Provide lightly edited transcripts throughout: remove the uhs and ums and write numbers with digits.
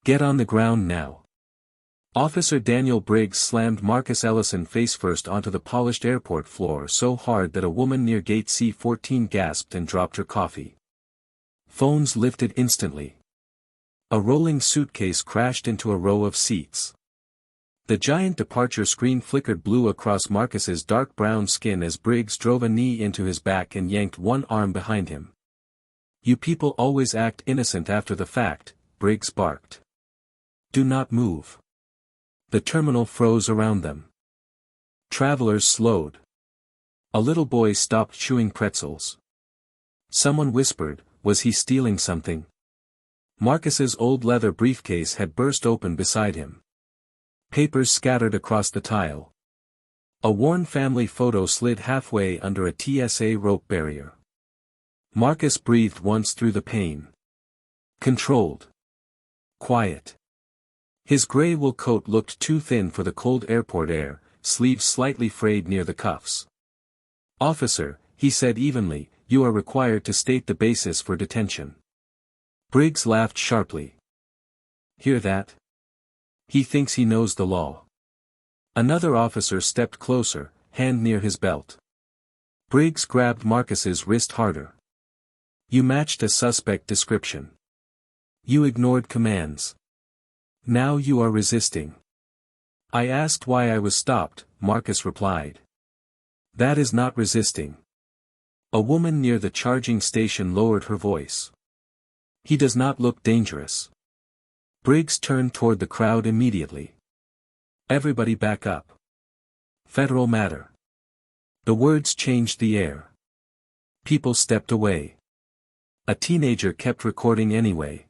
Get on the ground now. Officer Daniel Briggs slammed Marcus Ellison face-first onto the polished airport floor so hard that a woman near gate C-14 gasped and dropped her coffee. Phones lifted instantly. A rolling suitcase crashed into a row of seats. The giant departure screen flickered blue across Marcus's dark brown skin as Briggs drove a knee into his back and yanked one arm behind him. "You people always act innocent after the fact," Briggs barked. "Do not move." The terminal froze around them. Travelers slowed. A little boy stopped chewing pretzels. Someone whispered, "Was he stealing something?" Marcus's old leather briefcase had burst open beside him. Papers scattered across the tile. A worn family photo slid halfway under a TSA rope barrier. Marcus breathed once through the pain. Controlled. Quiet. His gray wool coat looked too thin for the cold airport air, sleeves slightly frayed near the cuffs. "Officer," he said evenly, "you are required to state the basis for detention." Briggs laughed sharply. "Hear that? He thinks he knows the law." Another officer stepped closer, hand near his belt. Briggs grabbed Marcus's wrist harder. "You matched a suspect description. You ignored commands. Now you are resisting." "I asked why I was stopped," Marcus replied. "That is not resisting." A woman near the charging station lowered her voice. "He does not look dangerous." Briggs turned toward the crowd immediately. "Everybody back up. Federal matter." The words changed the air. People stepped away. A teenager kept recording anyway.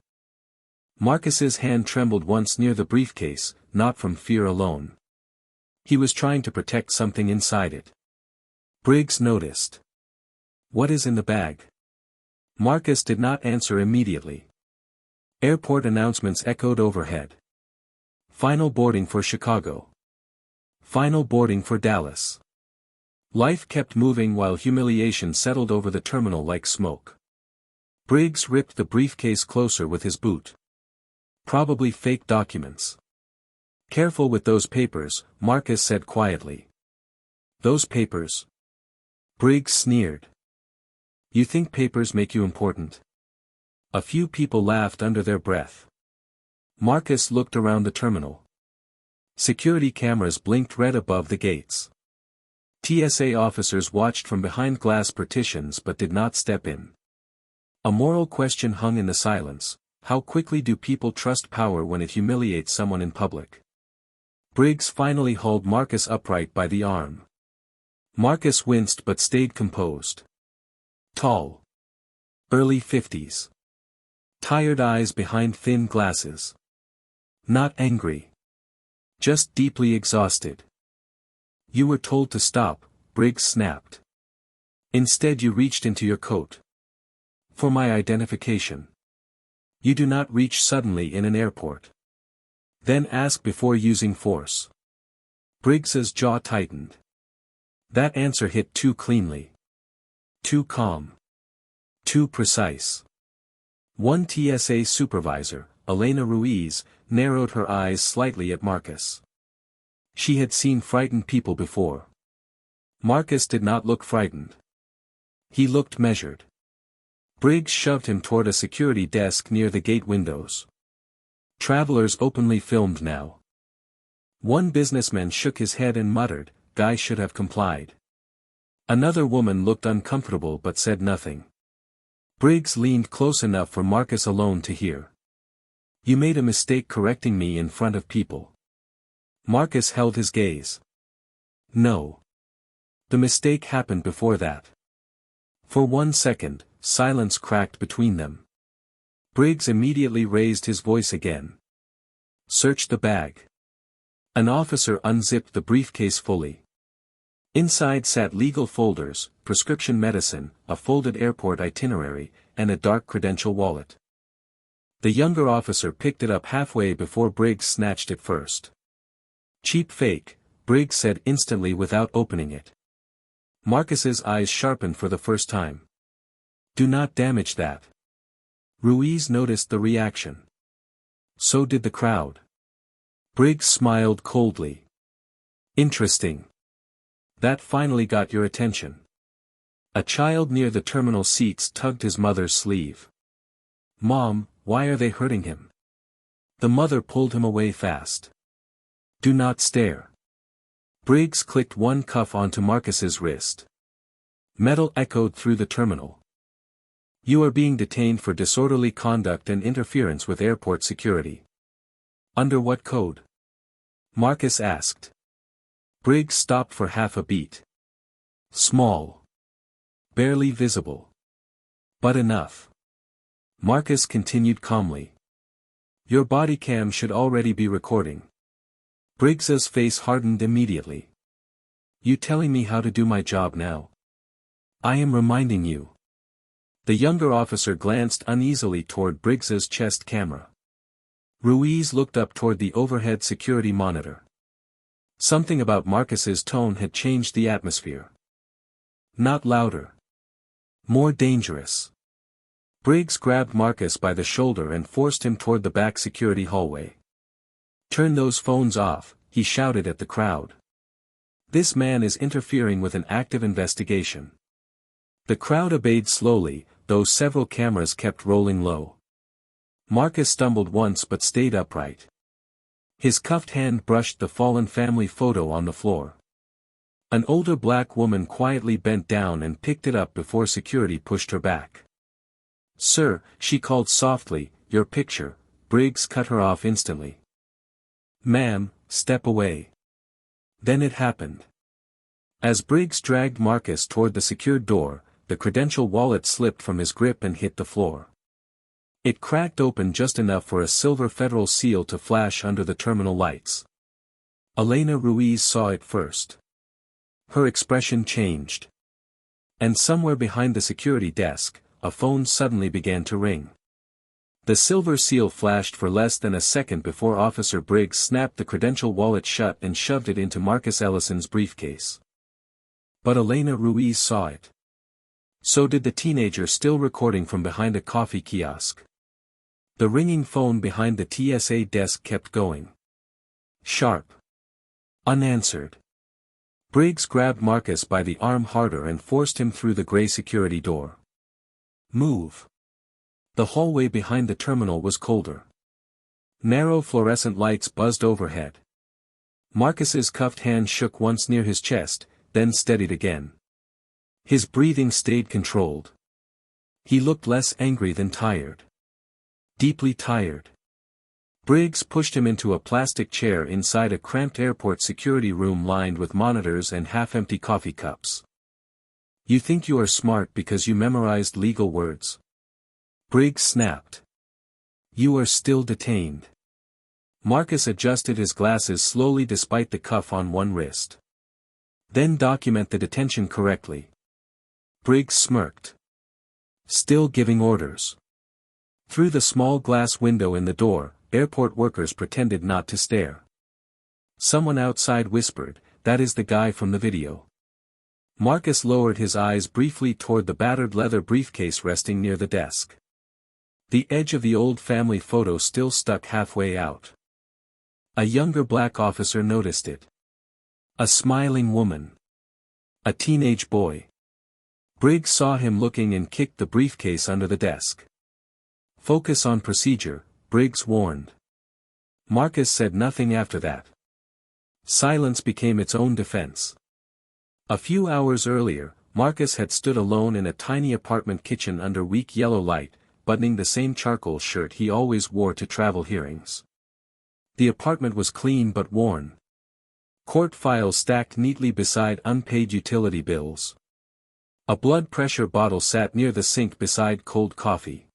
Marcus's hand trembled once near the briefcase, not from fear alone. He was trying to protect something inside it. Briggs noticed. "What is in the bag?" Marcus did not answer immediately. Airport announcements echoed overhead. Final boarding for Chicago. Final boarding for Dallas. Life kept moving while humiliation settled over the terminal like smoke. Briggs ripped the briefcase closer with his boot. Probably fake documents. "Careful with those papers," Marcus said quietly. "Those papers?" Briggs sneered. "You think papers make you important?" A few people laughed under their breath. Marcus looked around the terminal. Security cameras blinked red above the gates. TSA officers watched from behind glass partitions but did not step in. A moral question hung in the silence: how quickly do people trust power when it humiliates someone in public? Briggs finally hauled Marcus upright by the arm. Marcus winced but stayed composed. Tall. Early 50s. Tired eyes behind thin glasses. Not angry. Just deeply exhausted. "You were told to stop," Briggs snapped. "Instead you reached into your coat. For my identification. You do not reach suddenly in an airport. Then ask before using force." Briggs's jaw tightened. That answer hit too cleanly. Too calm. Too precise. One TSA supervisor, Elena Ruiz, narrowed her eyes slightly at Marcus. She had seen frightened people before. Marcus did not look frightened. He looked measured. Briggs shoved him toward a security desk near the gate windows. Travelers openly filmed now. One businessman shook his head and muttered, "Guy should have complied." Another woman looked uncomfortable but said nothing. Briggs leaned close enough for Marcus alone to hear. "You made a mistake correcting me in front of people." Marcus held his gaze. "No. The mistake happened before that." For 1 second, silence cracked between them. Briggs immediately raised his voice again. "Search the bag." An officer unzipped the briefcase fully. Inside sat legal folders, prescription medicine, a folded airport itinerary, and a dark credential wallet. The younger officer picked it up halfway before Briggs snatched it first. "Cheap fake," Briggs said instantly without opening it. Marcus's eyes sharpened for the first time. "Do not damage that." Ruiz noticed the reaction. So did the crowd. Briggs smiled coldly. Interesting. That finally got your attention. A child near the terminal seats tugged his mother's sleeve. Mom, why are they hurting him? The mother pulled him away fast. Do not stare. Briggs clicked one cuff onto Marcus's wrist. Metal echoed through the terminal. You are being detained for disorderly conduct and interference with airport security. Under what code? Marcus asked. Briggs stopped for half a beat. Small. Barely visible. But enough. Marcus continued calmly. Your body cam should already be recording. Briggs's face hardened immediately. You telling me how to do my job now? I am reminding you. The younger officer glanced uneasily toward Briggs's chest camera. Ruiz looked up toward the overhead security monitor. Something about Marcus's tone had changed the atmosphere. Not louder. More dangerous. Briggs grabbed Marcus by the shoulder and forced him toward the back security hallway. Turn those phones off, he shouted at the crowd. This man is interfering with an active investigation. The crowd obeyed slowly, though several cameras kept rolling low. Marcus stumbled once but stayed upright. His cuffed hand brushed the fallen family photo on the floor. An older black woman quietly bent down and picked it up before security pushed her back. Sir, she called softly, your picture. Briggs cut her off instantly. Ma'am, step away. Then it happened. As Briggs dragged Marcus toward the secured door, the credential wallet slipped from his grip and hit the floor. It cracked open just enough for a silver federal seal to flash under the terminal lights. Elena Ruiz saw it first. Her expression changed. And somewhere behind the security desk, a phone suddenly began to ring. The silver seal flashed for less than a second before Officer Briggs snapped the credential wallet shut and shoved it into Marcus Ellison's briefcase. But Elena Ruiz saw it. So did the teenager still recording from behind a coffee kiosk. The ringing phone behind the TSA desk kept going. Sharp. Unanswered. Briggs grabbed Marcus by the arm harder and forced him through the gray security door. Move. The hallway behind the terminal was colder. Narrow fluorescent lights buzzed overhead. Marcus's cuffed hand shook once near his chest, then steadied again. His breathing stayed controlled. He looked less angry than tired. Deeply tired. Briggs pushed him into a plastic chair inside a cramped airport security room lined with monitors and half-empty coffee cups. You think you are smart because you memorized legal words? Briggs snapped. You are still detained. Marcus adjusted his glasses slowly despite the cuff on one wrist. Then document the detention correctly. Briggs smirked. Still giving orders. Through the small glass window in the door, airport workers pretended not to stare. Someone outside whispered, that is the guy from the video. Marcus lowered his eyes briefly toward the battered leather briefcase resting near the desk. The edge of the old family photo still stuck halfway out. A younger black officer noticed it. A smiling woman. A teenage boy. Briggs saw him looking and kicked the briefcase under the desk. Focus on procedure, Briggs warned. Marcus said nothing after that. Silence became its own defense. A few hours earlier, Marcus had stood alone in a tiny apartment kitchen under weak yellow light, buttoning the same charcoal shirt he always wore to travel hearings. The apartment was clean but worn. Court files stacked neatly beside unpaid utility bills. A blood pressure bottle sat near the sink beside cold coffee.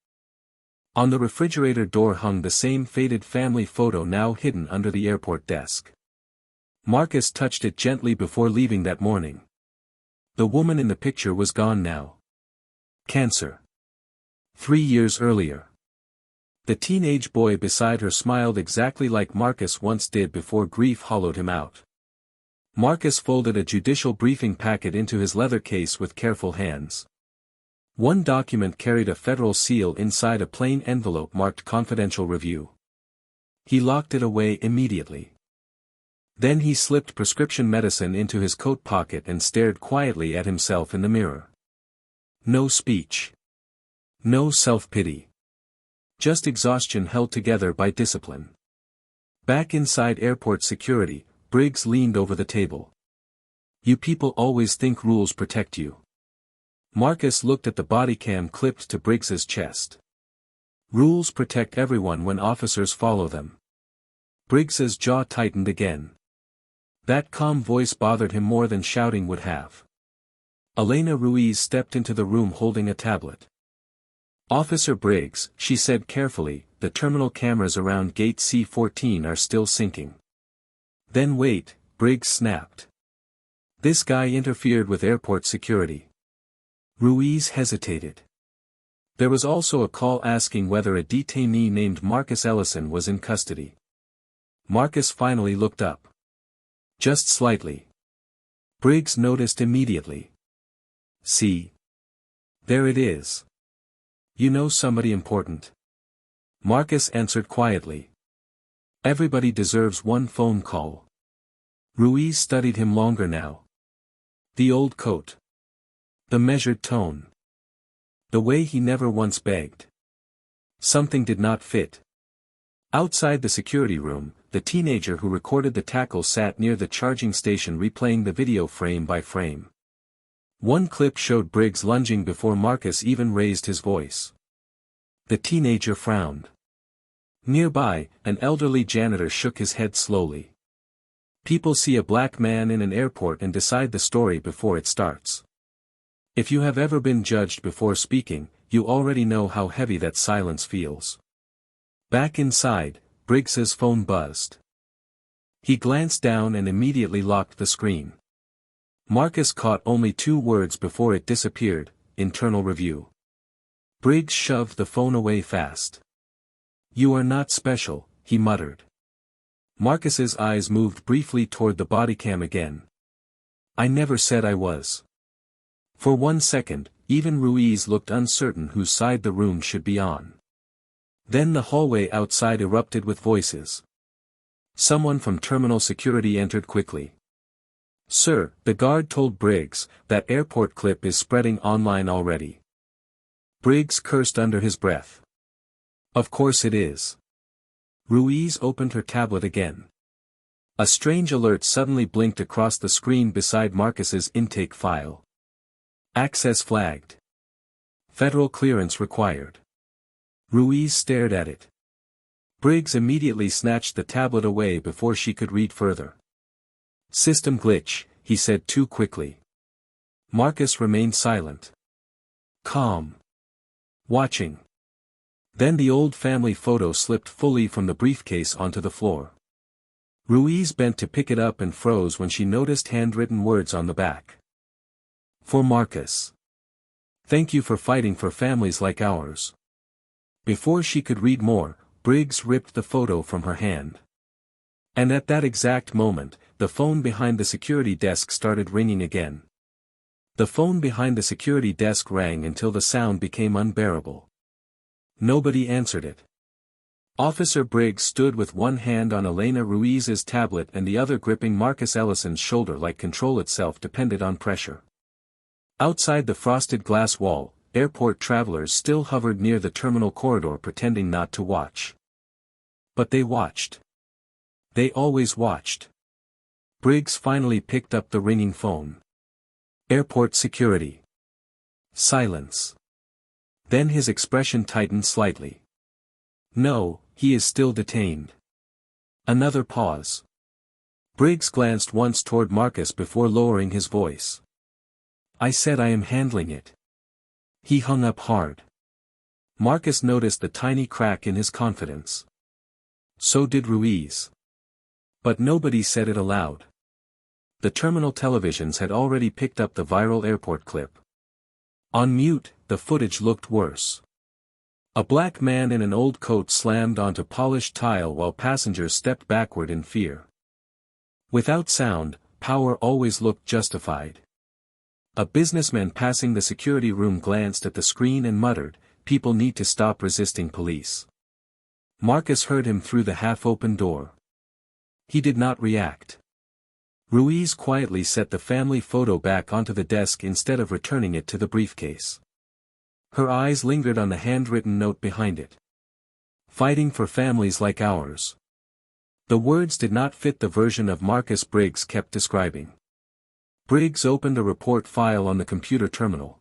On the refrigerator door hung the same faded family photo now hidden under the airport desk. Marcus touched it gently before leaving that morning. The woman in the picture was gone now. Cancer. 3 years earlier. The teenage boy beside her smiled exactly like Marcus once did before grief hollowed him out. Marcus folded a judicial briefing packet into his leather case with careful hands. One document carried a federal seal inside a plain envelope marked confidential review. He locked it away immediately. Then he slipped prescription medicine into his coat pocket and stared quietly at himself in the mirror. No speech. No self-pity. Just exhaustion held together by discipline. Back inside airport security, Briggs leaned over the table. You people always think rules protect you. Marcus looked at the body cam clipped to Briggs's chest. Rules protect everyone when officers follow them. Briggs's jaw tightened again. That calm voice bothered him more than shouting would have. Elena Ruiz stepped into the room holding a tablet. Officer Briggs, she said carefully, the terminal cameras around gate C-14 are still syncing. Then wait, Briggs snapped. This guy interfered with airport security. Ruiz hesitated. There was also a call asking whether a detainee named Marcus Ellison was in custody. Marcus finally looked up. Just slightly. Briggs noticed immediately. See? There it is. You know somebody important. Marcus answered quietly. Everybody deserves one phone call. Ruiz studied him longer now. The old coat. The measured tone. The way he never once begged. Something did not fit. Outside the security room, the teenager who recorded the tackle sat near the charging station replaying the video frame by frame. One clip showed Briggs lunging before Marcus even raised his voice. The teenager frowned. Nearby, an elderly janitor shook his head slowly. People see a black man in an airport and decide the story before it starts. If you have ever been judged before speaking, you already know how heavy that silence feels. Back inside, Briggs's phone buzzed. He glanced down and immediately locked the screen. Marcus caught only 2 words before it disappeared: internal review. Briggs shoved the phone away fast. You are not special, he muttered. Marcus's eyes moved briefly toward the bodycam again. I never said I was. For 1 second, even Ruiz looked uncertain whose side the room should be on. Then the hallway outside erupted with voices. Someone from terminal security entered quickly. Sir, the guard told Briggs, that airport clip is spreading online already. Briggs cursed under his breath. Of course it is. Ruiz opened her tablet again. A strange alert suddenly blinked across the screen beside Marcus's intake file. Access flagged. Federal clearance required. Ruiz stared at it. Briggs immediately snatched the tablet away before she could read further. System glitch, he said too quickly. Marcus remained silent. Calm. Watching. Then the old family photo slipped fully from the briefcase onto the floor. Ruiz bent to pick it up and froze when she noticed handwritten words on the back. For Marcus. Thank you for fighting for families like ours. Before she could read more, Briggs ripped the photo from her hand. And at that exact moment, the phone behind the security desk started ringing again. The phone behind the security desk rang until the sound became unbearable. Nobody answered it. Officer Briggs stood with one hand on Elena Ruiz's tablet and the other gripping Marcus Ellison's shoulder like control itself depended on pressure. Outside the frosted glass wall, airport travelers still hovered near the terminal corridor pretending not to watch. But they watched. They always watched. Briggs finally picked up the ringing phone. Airport security. Silence. Then his expression tightened slightly. No, he is still detained. Another pause. Briggs glanced once toward Marcus before lowering his voice. I said I am handling it. He hung up hard. Marcus noticed the tiny crack in his confidence. So did Ruiz. But nobody said it aloud. The terminal televisions had already picked up the viral airport clip. On mute, the footage looked worse. A black man in an old coat slammed onto polished tile while passengers stepped backward in fear. Without sound, power always looked justified. A businessman passing the security room glanced at the screen and muttered, "People need to stop resisting police." Marcus heard him through the half-open door. He did not react. Ruiz quietly set the family photo back onto the desk instead of returning it to the briefcase. Her eyes lingered on the handwritten note behind it. Fighting for families like ours. The words did not fit the version of Marcus Briggs kept describing. Briggs opened a report file on the computer terminal.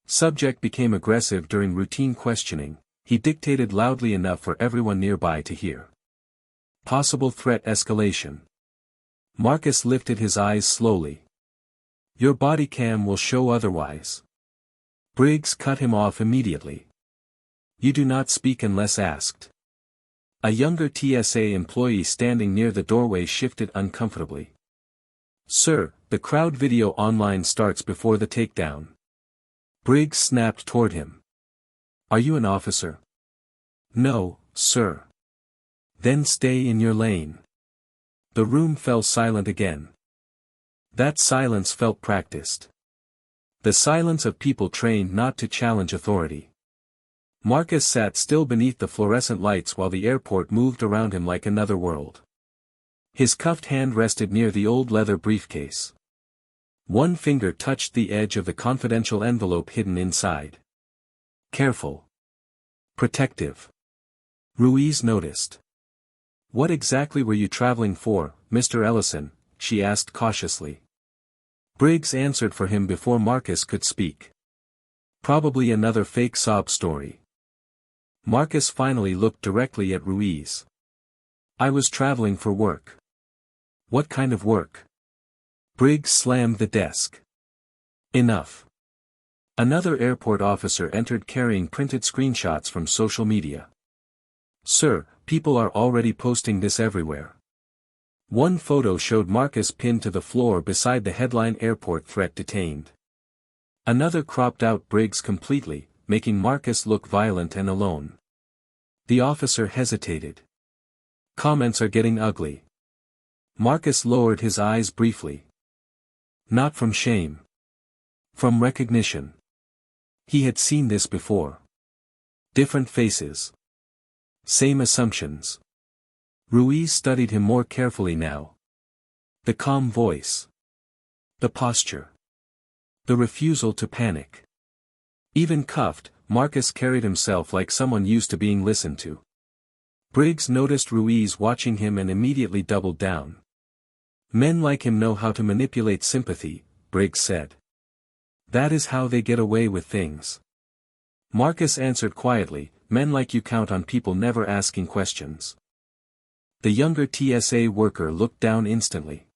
Subject became aggressive during routine questioning. He dictated loudly enough for everyone nearby to hear. Possible threat escalation. Marcus lifted his eyes slowly. Your body cam will show otherwise. Briggs cut him off immediately. You do not speak unless asked. A younger TSA employee standing near the doorway shifted uncomfortably. Sir, the crowd video online starts before the takedown. Briggs snapped toward him. Are you an officer? No, sir. Then stay in your lane. The room fell silent again. That silence felt practiced. The silence of people trained not to challenge authority. Marcus sat still beneath the fluorescent lights while the airport moved around him like another world. His cuffed hand rested near the old leather briefcase. One finger touched the edge of the confidential envelope hidden inside. Careful. Protective. Ruiz noticed. What exactly were you traveling for, Mr. Ellison? She asked cautiously. Briggs answered for him before Marcus could speak. Probably another fake sob story. Marcus finally looked directly at Ruiz. I was traveling for work. What kind of work? Briggs slammed the desk. Enough. Another airport officer entered carrying printed screenshots from social media. Sir, people are already posting this everywhere. One photo showed Marcus pinned to the floor beside the headline airport threat detained. Another cropped out Briggs completely, making Marcus look violent and alone. The officer hesitated. Comments are getting ugly. Marcus lowered his eyes briefly. Not from shame. From recognition. He had seen this before. Different faces. Same assumptions. Ruiz studied him more carefully now. The calm voice. The posture. The refusal to panic. Even cuffed, Marcus carried himself like someone used to being listened to. Briggs noticed Ruiz watching him and immediately doubled down. Men like him know how to manipulate sympathy, Briggs said. That is how they get away with things. Marcus answered quietly, men like you count on people never asking questions. The younger TSA worker looked down instantly.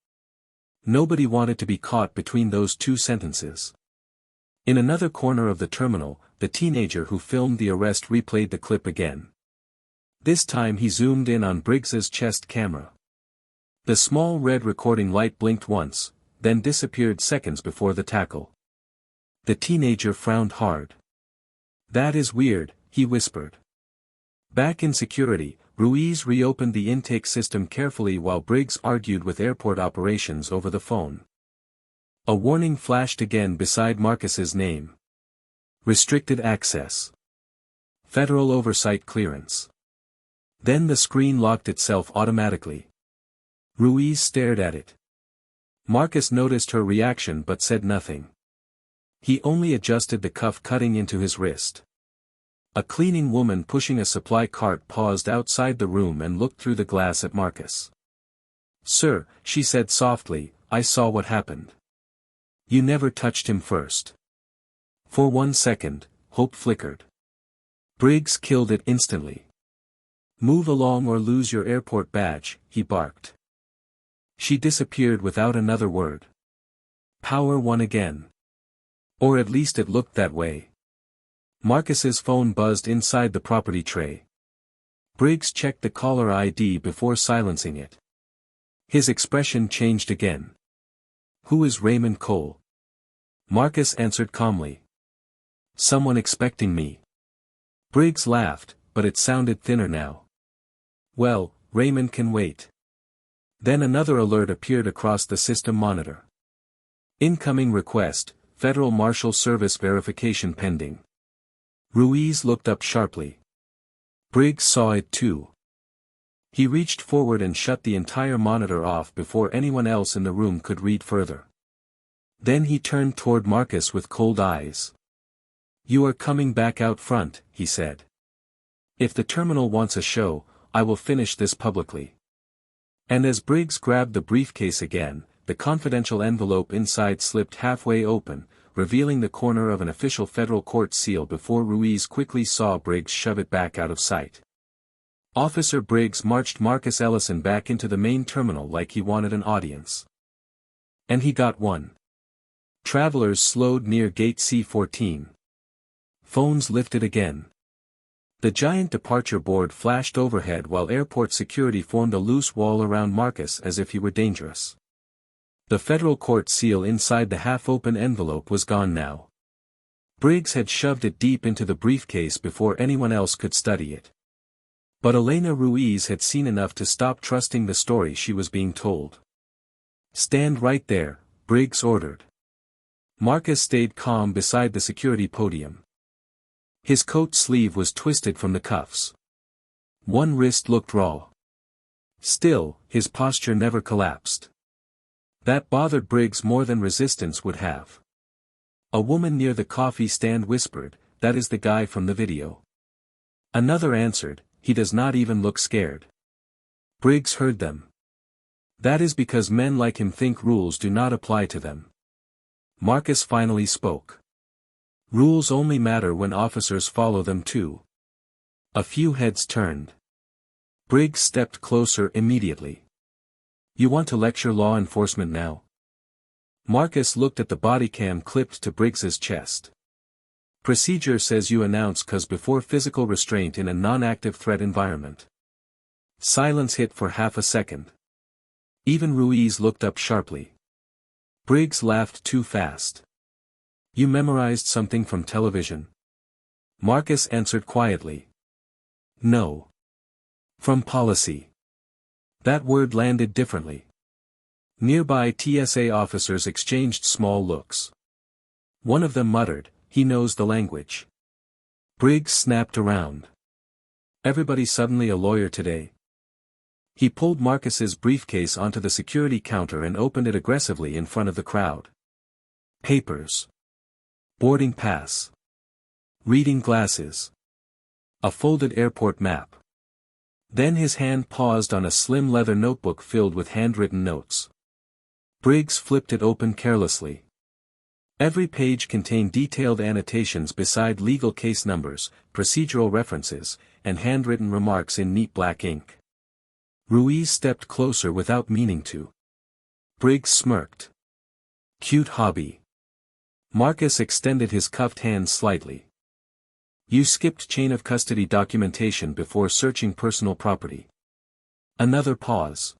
Nobody wanted to be caught between those two sentences. In another corner of the terminal, the teenager who filmed the arrest replayed the clip again. This time he zoomed in on Briggs's chest camera. The small red recording light blinked once, then disappeared seconds before the tackle. The teenager frowned hard. That is weird, he whispered. Back in security, Ruiz reopened the intake system carefully while Briggs argued with airport operations over the phone. A warning flashed again beside Marcus's name. Restricted access. Federal oversight clearance. Then the screen locked itself automatically. Ruiz stared at it. Marcus noticed her reaction but said nothing. He only adjusted the cuff cutting into his wrist. A cleaning woman pushing a supply cart paused outside the room and looked through the glass at Marcus. Sir, she said softly, I saw what happened. You never touched him first. For 1 second, hope flickered. Briggs killed it instantly. Move along or lose your airport badge, he barked. She disappeared without another word. Power won again. Or at least it looked that way. Marcus's phone buzzed inside the property tray. Briggs checked the caller ID before silencing it. His expression changed again. Who is Raymond Cole? Marcus answered calmly. Someone expecting me. Briggs laughed, but it sounded thinner now. Well, Raymond can wait. Then another alert appeared across the system monitor. Incoming request, Federal Marshal Service verification pending. Ruiz looked up sharply. Briggs saw it too. He reached forward and shut the entire monitor off before anyone else in the room could read further. Then he turned toward Marcus with cold eyes. "You are coming back out front," he said. "If the terminal wants a show, I will finish this publicly." And as Briggs grabbed the briefcase again, the confidential envelope inside slipped halfway open, revealing the corner of an official federal court seal before Ruiz quickly saw Briggs shove it back out of sight. Officer Briggs marched Marcus Ellison back into the main terminal like he wanted an audience. And he got one. Travelers slowed near gate C-14. Phones lifted again. The giant departure board flashed overhead while airport security formed a loose wall around Marcus as if he were dangerous. The federal court seal inside the half-open envelope was gone now. Briggs had shoved it deep into the briefcase before anyone else could study it. But Elena Ruiz had seen enough to stop trusting the story she was being told. "Stand right there," Briggs ordered. Marcus stayed calm beside the security podium. His coat sleeve was twisted from the cuffs. One wrist looked raw. Still, his posture never collapsed. That bothered Briggs more than resistance would have. A woman near the coffee stand whispered, "That is the guy from the video." Another answered, "He does not even look scared." Briggs heard them. "That is because men like him think rules do not apply to them." Marcus finally spoke. "Rules only matter when officers follow them too." A few heads turned. Briggs stepped closer immediately. "You want to lecture law enforcement now?" Marcus looked at the body cam clipped to Briggs's chest. "Procedure says you announce cause before physical restraint in a non-active threat environment." Silence hit for half a second. Even Ruiz looked up sharply. Briggs laughed too fast. "You memorized something from television?" Marcus answered quietly. "No. From policy." That word landed differently. Nearby TSA officers exchanged small looks. One of them muttered, "He knows the language." Briggs snapped around. "Everybody suddenly a lawyer today?" He pulled Marcus's briefcase onto the security counter and opened it aggressively in front of the crowd. Papers. Boarding pass. Reading glasses. A folded airport map. Then his hand paused on a slim leather notebook filled with handwritten notes. Briggs flipped it open carelessly. Every page contained detailed annotations beside legal case numbers, procedural references, and handwritten remarks in neat black ink. Ruiz stepped closer without meaning to. Briggs smirked. "Cute hobby." Marcus extended his cuffed hand slightly. "You skipped chain of custody documentation before searching personal property." Another pause.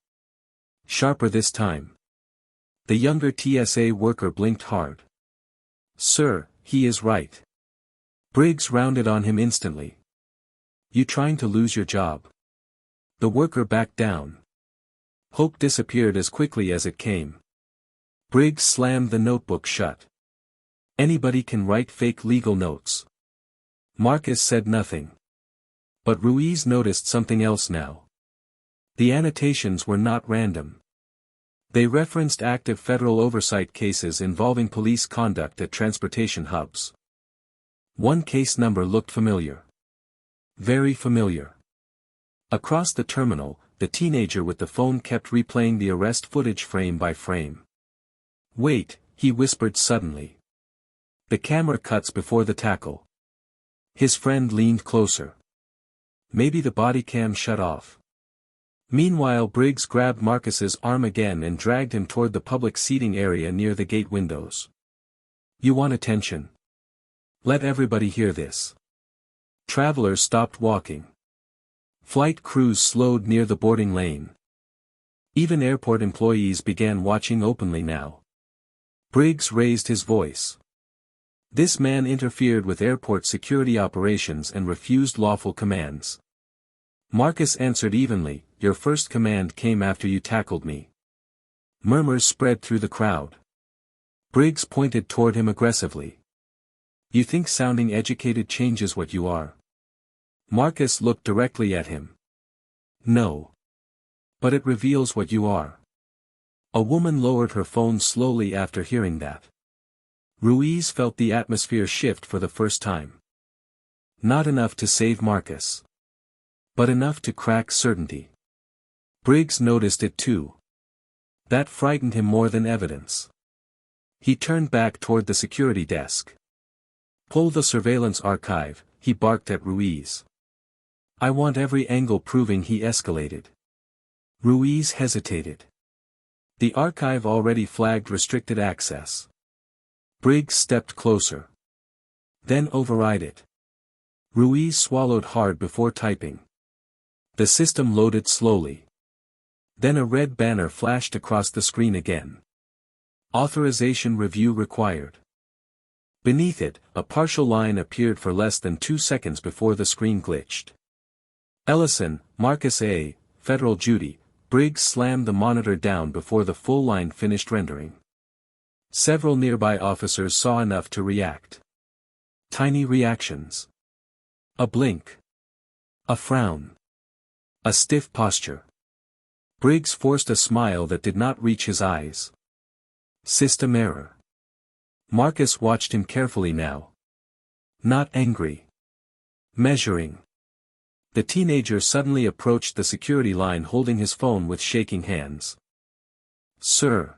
Sharper this time. The younger TSA worker blinked hard. "Sir, he is right." Briggs rounded on him instantly. "You trying to lose your job?" The worker backed down. Hope disappeared as quickly as it came. Briggs slammed the notebook shut. "Anybody can write fake legal notes." Marcus said nothing. But Ruiz noticed something else now. The annotations were not random. They referenced active federal oversight cases involving police conduct at transportation hubs. One case number looked familiar. Very familiar. Across the terminal, the teenager with the phone kept replaying the arrest footage frame by frame. "Wait," he whispered suddenly. "The camera cuts before the tackle." His friend leaned closer. Maybe the body cam shut off. Meanwhile Briggs grabbed Marcus's arm again and dragged him toward the public seating area near the gate windows. "You want attention? Let everybody hear this." Travelers stopped walking. Flight crews slowed near the boarding lane. Even airport employees began watching openly now. Briggs raised his voice. This man interfered with airport security operations and refused lawful commands. Marcus answered evenly, "Your first command came after you tackled me." Murmurs spread through the crowd. Briggs pointed toward him aggressively. "You think sounding educated changes what you are?" Marcus looked directly at him. No. But it reveals what you are. A woman lowered her phone slowly after hearing that. Ruiz felt the atmosphere shift for the first time. Not enough to save Marcus. But enough to crack certainty. Briggs noticed it too. That frightened him more than evidence. He turned back toward the security desk. Pull the surveillance archive, he barked at Ruiz. I want every angle proving he escalated. Ruiz hesitated. The archive already flagged restricted access. Briggs stepped closer. Then override it. Ruiz swallowed hard before typing. The system loaded slowly. Then a red banner flashed across the screen again. Authorization review required. Beneath it, a partial line appeared for less than 2 seconds before the screen glitched. Ellison, Marcus A., Federal Duty. Briggs slammed the monitor down before the full line finished rendering. Several nearby officers saw enough to react. Tiny reactions. A blink. A frown. A stiff posture. Briggs forced a smile that did not reach his eyes. System error. Marcus watched him carefully now. Not angry. Measuring. The teenager suddenly approached the security line holding his phone with shaking hands. Sir.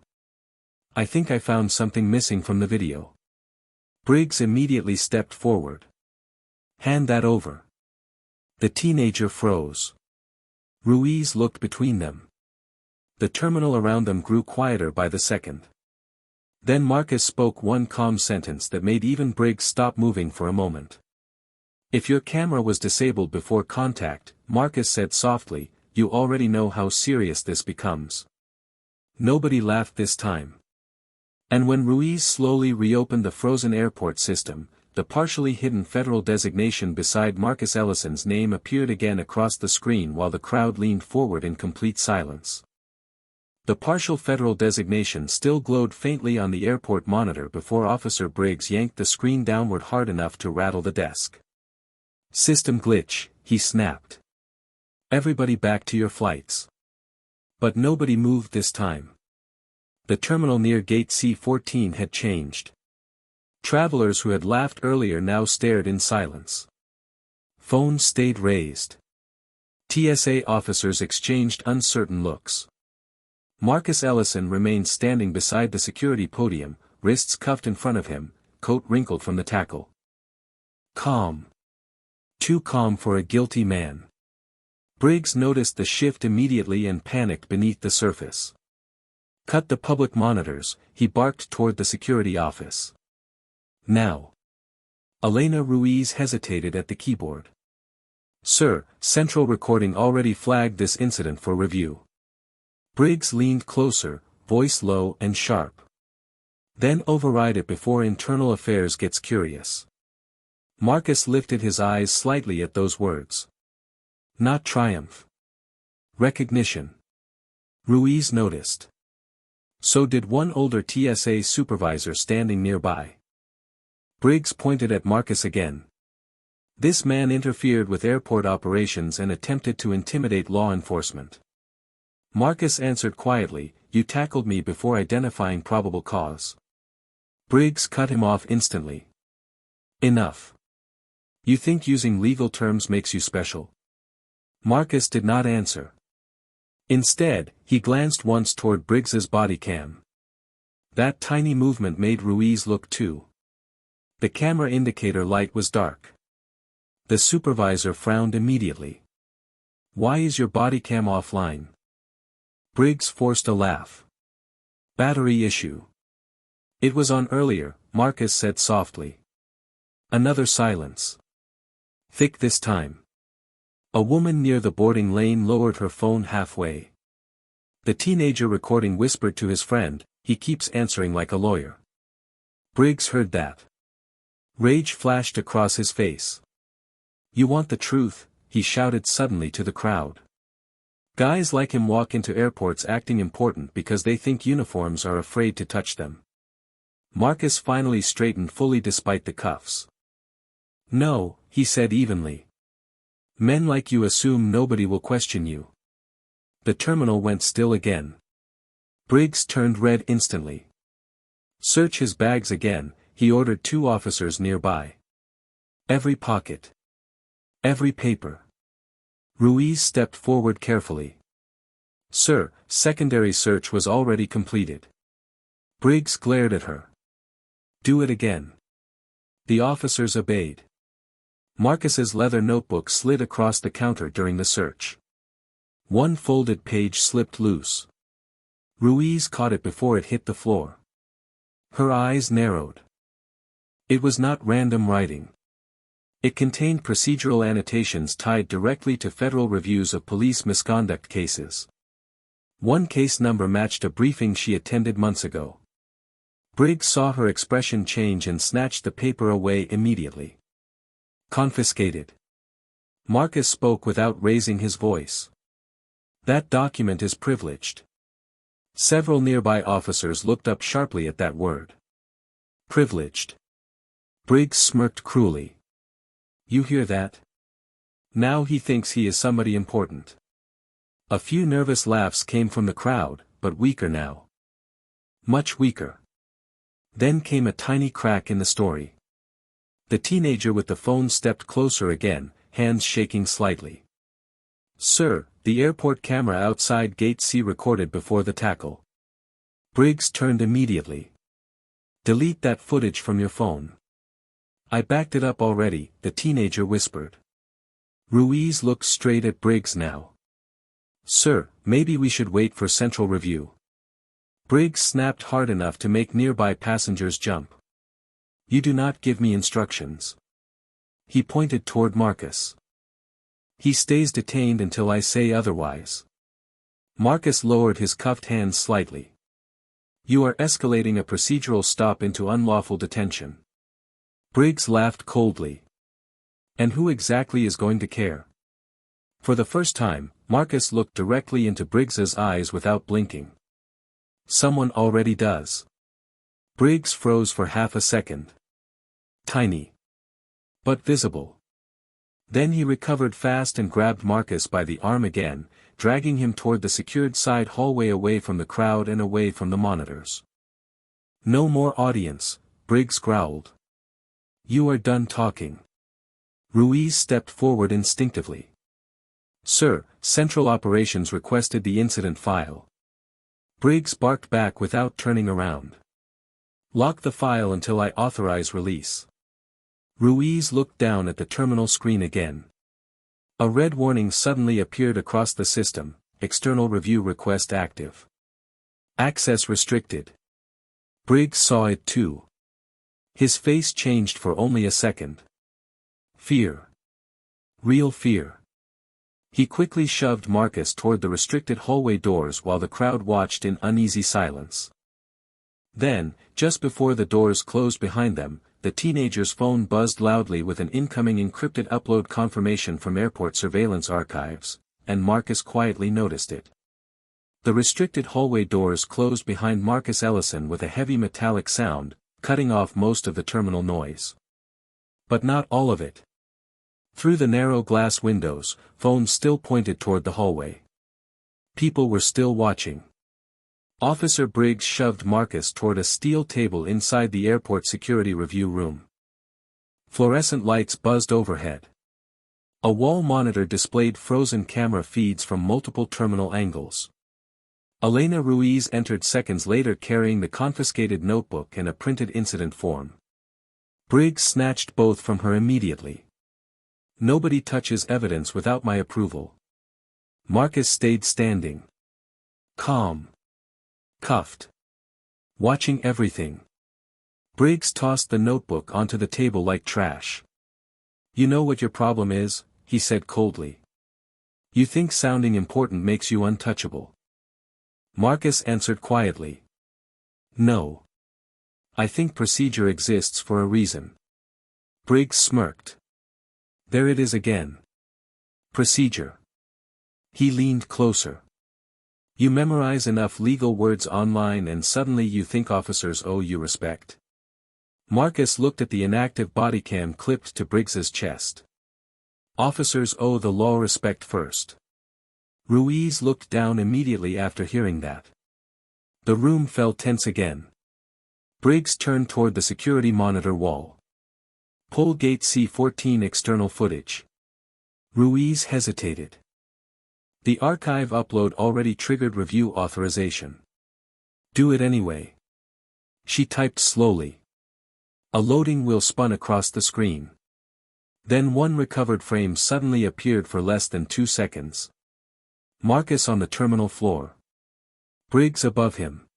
I think I found something missing from the video. Briggs immediately stepped forward. Hand that over. The teenager froze. Ruiz looked between them. The terminal around them grew quieter by the second. Then Marcus spoke one calm sentence that made even Briggs stop moving for a moment. If your camera was disabled before contact, Marcus said softly, you already know how serious this becomes. Nobody laughed this time. And when Ruiz slowly reopened the frozen airport system, the partially hidden federal designation beside Marcus Ellison's name appeared again across the screen while the crowd leaned forward in complete silence. The partial federal designation still glowed faintly on the airport monitor before Officer Briggs yanked the screen downward hard enough to rattle the desk. System glitch, he snapped. Everybody back to your flights. But nobody moved this time. The terminal near gate C-14 had changed. Travelers who had laughed earlier now stared in silence. Phones stayed raised. TSA officers exchanged uncertain looks. Marcus Ellison remained standing beside the security podium, wrists cuffed in front of him, coat wrinkled from the tackle. Calm. Too calm for a guilty man. Briggs noticed the shift immediately and panicked beneath the surface. Cut the public monitors, he barked toward the security office. Now. Elena Ruiz hesitated at the keyboard. Sir, central recording already flagged this incident for review. Briggs leaned closer, voice low and sharp. Then override it before internal affairs gets curious. Marcus lifted his eyes slightly at those words. Not triumph. Recognition. Ruiz noticed. So did one older TSA supervisor standing nearby. Briggs pointed at Marcus again. This man interfered with airport operations and attempted to intimidate law enforcement. Marcus answered quietly, you tackled me before identifying probable cause. Briggs cut him off instantly. Enough. You think using legal terms makes you special? Marcus did not answer. Instead, he glanced once toward Briggs's body cam. That tiny movement made Ruiz look too. The camera indicator light was dark. The supervisor frowned immediately. Why is your body cam offline? Briggs forced a laugh. Battery issue. It was on earlier, Marcus said softly. Another silence. Thick this time. A woman near the boarding lane lowered her phone halfway. The teenager recording whispered to his friend, he keeps answering like a lawyer. Briggs heard that. Rage flashed across his face. You want the truth, he shouted suddenly to the crowd. Guys like him walk into airports acting important because they think uniforms are afraid to touch them. Marcus finally straightened fully despite the cuffs. No, he said evenly. Men like you assume nobody will question you. The terminal went still again. Briggs turned red instantly. Search his bags again, he ordered 2 officers nearby. Every pocket. Every paper. Ruiz stepped forward carefully. Sir, secondary search was already completed. Briggs glared at her. Do it again. The officers obeyed. Marcus's leather notebook slid across the counter during the search. One folded page slipped loose. Ruiz caught it before it hit the floor. Her eyes narrowed. It was not random writing. It contained procedural annotations tied directly to federal reviews of police misconduct cases. One case number matched a briefing she attended months ago. Briggs saw her expression change and snatched the paper away immediately. Confiscated. Marcus spoke without raising his voice. That document is privileged. Several nearby officers looked up sharply at that word. Privileged. Briggs smirked cruelly. You hear that? Now he thinks he is somebody important. A few nervous laughs came from the crowd, but weaker now. Much weaker. Then came a tiny crack in the story. The teenager with the phone stepped closer again, hands shaking slightly. Sir, the airport camera outside Gate C recorded before the tackle. Briggs turned immediately. Delete that footage from your phone. I backed it up already, the teenager whispered. Ruiz looked straight at Briggs now. Sir, maybe we should wait for central review. Briggs snapped hard enough to make nearby passengers jump. You do not give me instructions. He pointed toward Marcus. He stays detained until I say otherwise. Marcus lowered his cuffed hands slightly. You are escalating a procedural stop into unlawful detention. Briggs laughed coldly. And who exactly is going to care? For the first time, Marcus looked directly into Briggs's eyes without blinking. Someone already does. Briggs froze for half a second. Tiny. But visible. Then he recovered fast and grabbed Marcus by the arm again, dragging him toward the secured side hallway away from the crowd and away from the monitors. No more audience, Briggs growled. You are done talking. Ruiz stepped forward instinctively. Sir, Central Operations requested the incident file. Briggs barked back without turning around. Lock the file until I authorize release. Ruiz looked down at the terminal screen again. A red warning suddenly appeared across the system, external review request active. Access restricted. Briggs saw it too. His face changed for only a second. Fear. Real fear. He quickly shoved Marcus toward the restricted hallway doors while the crowd watched in uneasy silence. Then, just before the doors closed behind them, the teenager's phone buzzed loudly with an incoming encrypted upload confirmation from airport surveillance archives, and Marcus quietly noticed it. The restricted hallway doors closed behind Marcus Ellison with a heavy metallic sound, cutting off most of the terminal noise. But not all of it. Through the narrow glass windows, phones still pointed toward the hallway. People were still watching. Officer Briggs shoved Marcus toward a steel table inside the airport security review room. Fluorescent lights buzzed overhead. A wall monitor displayed frozen camera feeds from multiple terminal angles. Elena Ruiz entered seconds later carrying the confiscated notebook and a printed incident form. Briggs snatched both from her immediately. Nobody touches evidence without my approval. Marcus stayed standing. Calm. Cuffed. Watching everything. Briggs tossed the notebook onto the table like trash. You know what your problem is, he said coldly. You think sounding important makes you untouchable. Marcus answered quietly. No. I think procedure exists for a reason. Briggs smirked. There it is again. Procedure. He leaned closer. You memorize enough legal words online and suddenly you think officers owe you respect. Marcus looked at the inactive bodycam clipped to Briggs's chest. Officers owe the law respect first. Ruiz looked down immediately after hearing that. The room fell tense again. Briggs turned toward the security monitor wall. Pull gate C14 external footage. Ruiz hesitated. The archive upload already triggered review authorization. Do it anyway. She typed slowly. A loading wheel spun across the screen. Then one recovered frame suddenly appeared for less than 2 seconds. Marcus on the terminal floor. Briggs above him.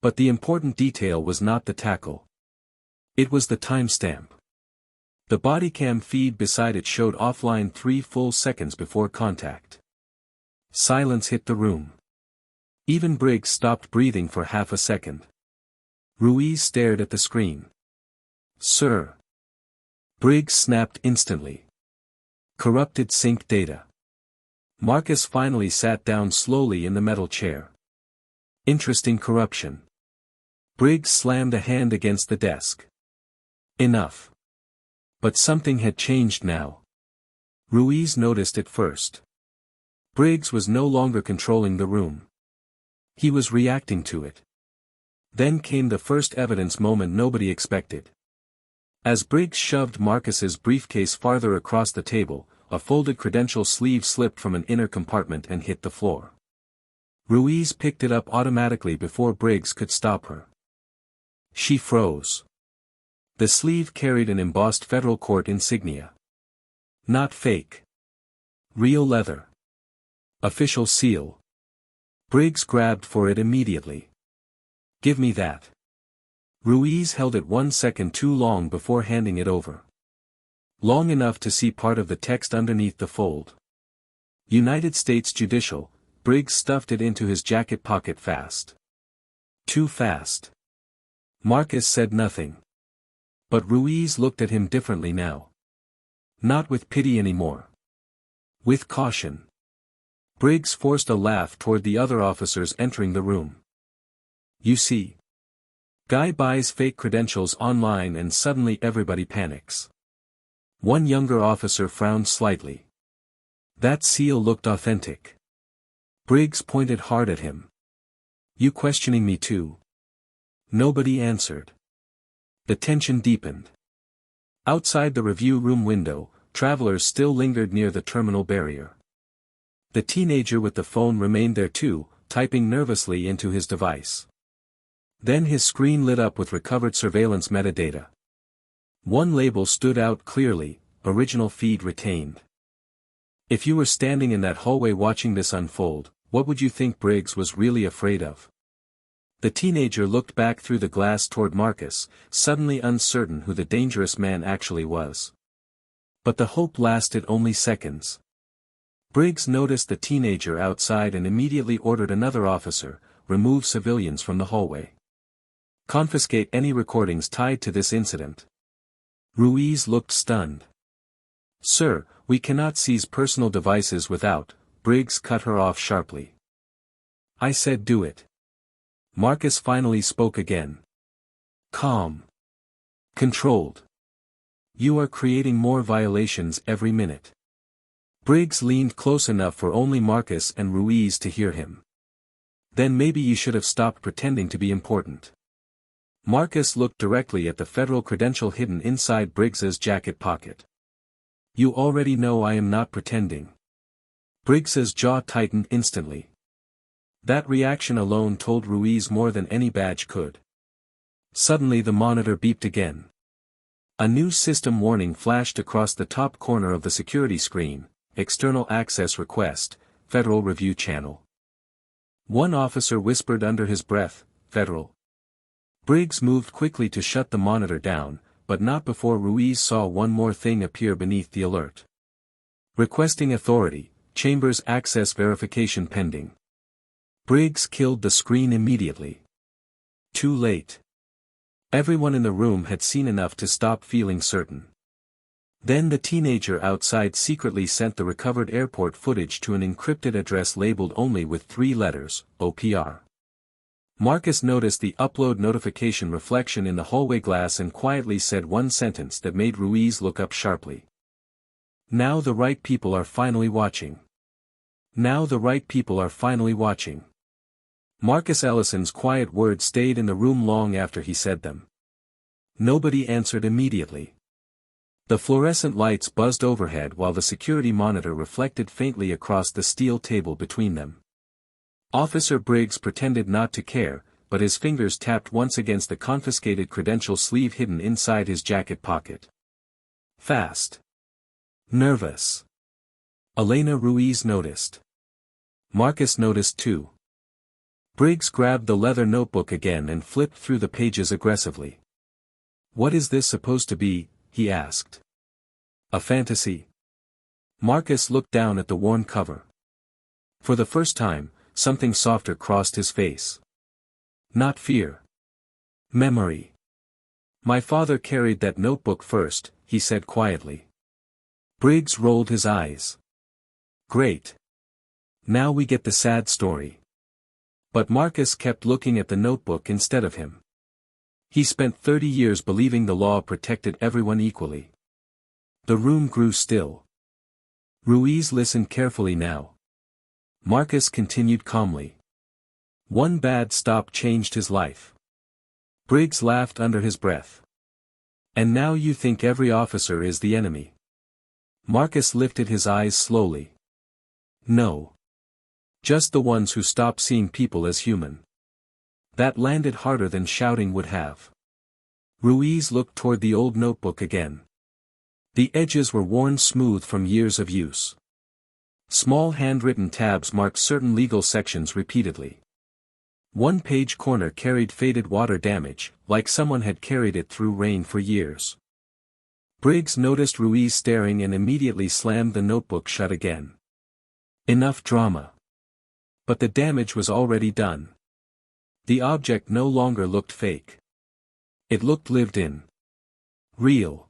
But the important detail was not the tackle. It was the timestamp. The bodycam feed beside it showed offline 3 full seconds before contact. Silence hit the room. Even Briggs stopped breathing for half a second. Ruiz stared at the screen. Sir. Briggs snapped instantly. Corrupted sync data. Marcus finally sat down slowly in the metal chair. Interesting corruption. Briggs slammed a hand against the desk. Enough. But something had changed now. Ruiz noticed it first. Briggs was no longer controlling the room. He was reacting to it. Then came the first evidence moment nobody expected. As Briggs shoved Marcus's briefcase farther across the table, a folded credential sleeve slipped from an inner compartment and hit the floor. Ruiz picked it up automatically before Briggs could stop her. She froze. The sleeve carried an embossed federal court insignia. Not fake. Real leather. Official seal. Briggs grabbed for it immediately. Give me that. Ruiz held it 1 second too long before handing it over. Long enough to see part of the text underneath the fold. United States Judicial. Briggs stuffed it into his jacket pocket fast. Too fast. Marcus said nothing. But Ruiz looked at him differently now. Not with pity anymore. With caution. Briggs forced a laugh toward the other officers entering the room. You see. Guy buys fake credentials online and suddenly everybody panics. One younger officer frowned slightly. That seal looked authentic. Briggs pointed hard at him. You questioning me too? Nobody answered. The tension deepened. Outside the review room window, travelers still lingered near the terminal barrier. The teenager with the phone remained there too, typing nervously into his device. Then his screen lit up with recovered surveillance metadata. One label stood out clearly, original feed retained. If you were standing in that hallway watching this unfold, what would you think Briggs was really afraid of? The teenager looked back through the glass toward Marcus, suddenly uncertain who the dangerous man actually was. But the hope lasted only seconds. Briggs noticed the teenager outside and immediately ordered another officer, remove civilians from the hallway. Confiscate any recordings tied to this incident. Ruiz looked stunned. Sir, we cannot seize personal devices without. Briggs cut her off sharply. I said do it. Marcus finally spoke again. Calm. Controlled. You are creating more violations every minute. Briggs leaned close enough for only Marcus and Ruiz to hear him. Then maybe you should have stopped pretending to be important. Marcus looked directly at the federal credential hidden inside Briggs's jacket pocket. You already know I am not pretending. Briggs's jaw tightened instantly. That reaction alone told Ruiz more than any badge could. Suddenly the monitor beeped again. A new system warning flashed across the top corner of the security screen. External access request, Federal Review Channel. One officer whispered under his breath, Federal. Briggs moved quickly to shut the monitor down, but not before Ruiz saw one more thing appear beneath the alert. Requesting authority, Chambers access verification pending. Briggs killed the screen immediately. Too late. Everyone in the room had seen enough to stop feeling certain. Then the teenager outside secretly sent the recovered airport footage to an encrypted address labeled only with 3 letters, OPR. Marcus noticed the upload notification reflection in the hallway glass and quietly said one sentence that made Ruiz look up sharply. Now the right people are finally watching. Now the right people are finally watching. Marcus Ellison's quiet words stayed in the room long after he said them. Nobody answered immediately. The fluorescent lights buzzed overhead while the security monitor reflected faintly across the steel table between them. Officer Briggs pretended not to care, but his fingers tapped once against the confiscated credential sleeve hidden inside his jacket pocket. Fast. Nervous. Elena Ruiz noticed. Marcus noticed too. Briggs grabbed the leather notebook again and flipped through the pages aggressively. "What is this supposed to be?" he asked. "A fantasy?" Marcus looked down at the worn cover. For the first time, something softer crossed his face. Not fear. Memory. "My father carried that notebook first," he said quietly. Briggs rolled his eyes. "Great. Now we get the sad story." But Marcus kept looking at the notebook instead of him. He spent 30 years believing the law protected everyone equally. The room grew still. Ruiz listened carefully now. Marcus continued calmly. "One bad stop changed his life." Briggs laughed under his breath. "And now you think every officer is the enemy?" Marcus lifted his eyes slowly. "No. Just the ones who stop seeing people as human." That landed harder than shouting would have. Ruiz looked toward the old notebook again. The edges were worn smooth from years of use. Small handwritten tabs marked certain legal sections repeatedly. One page corner carried faded water damage, like someone had carried it through rain for years. Briggs noticed Ruiz staring and immediately slammed the notebook shut again. Enough drama. But the damage was already done. The object no longer looked fake. It looked lived in. Real.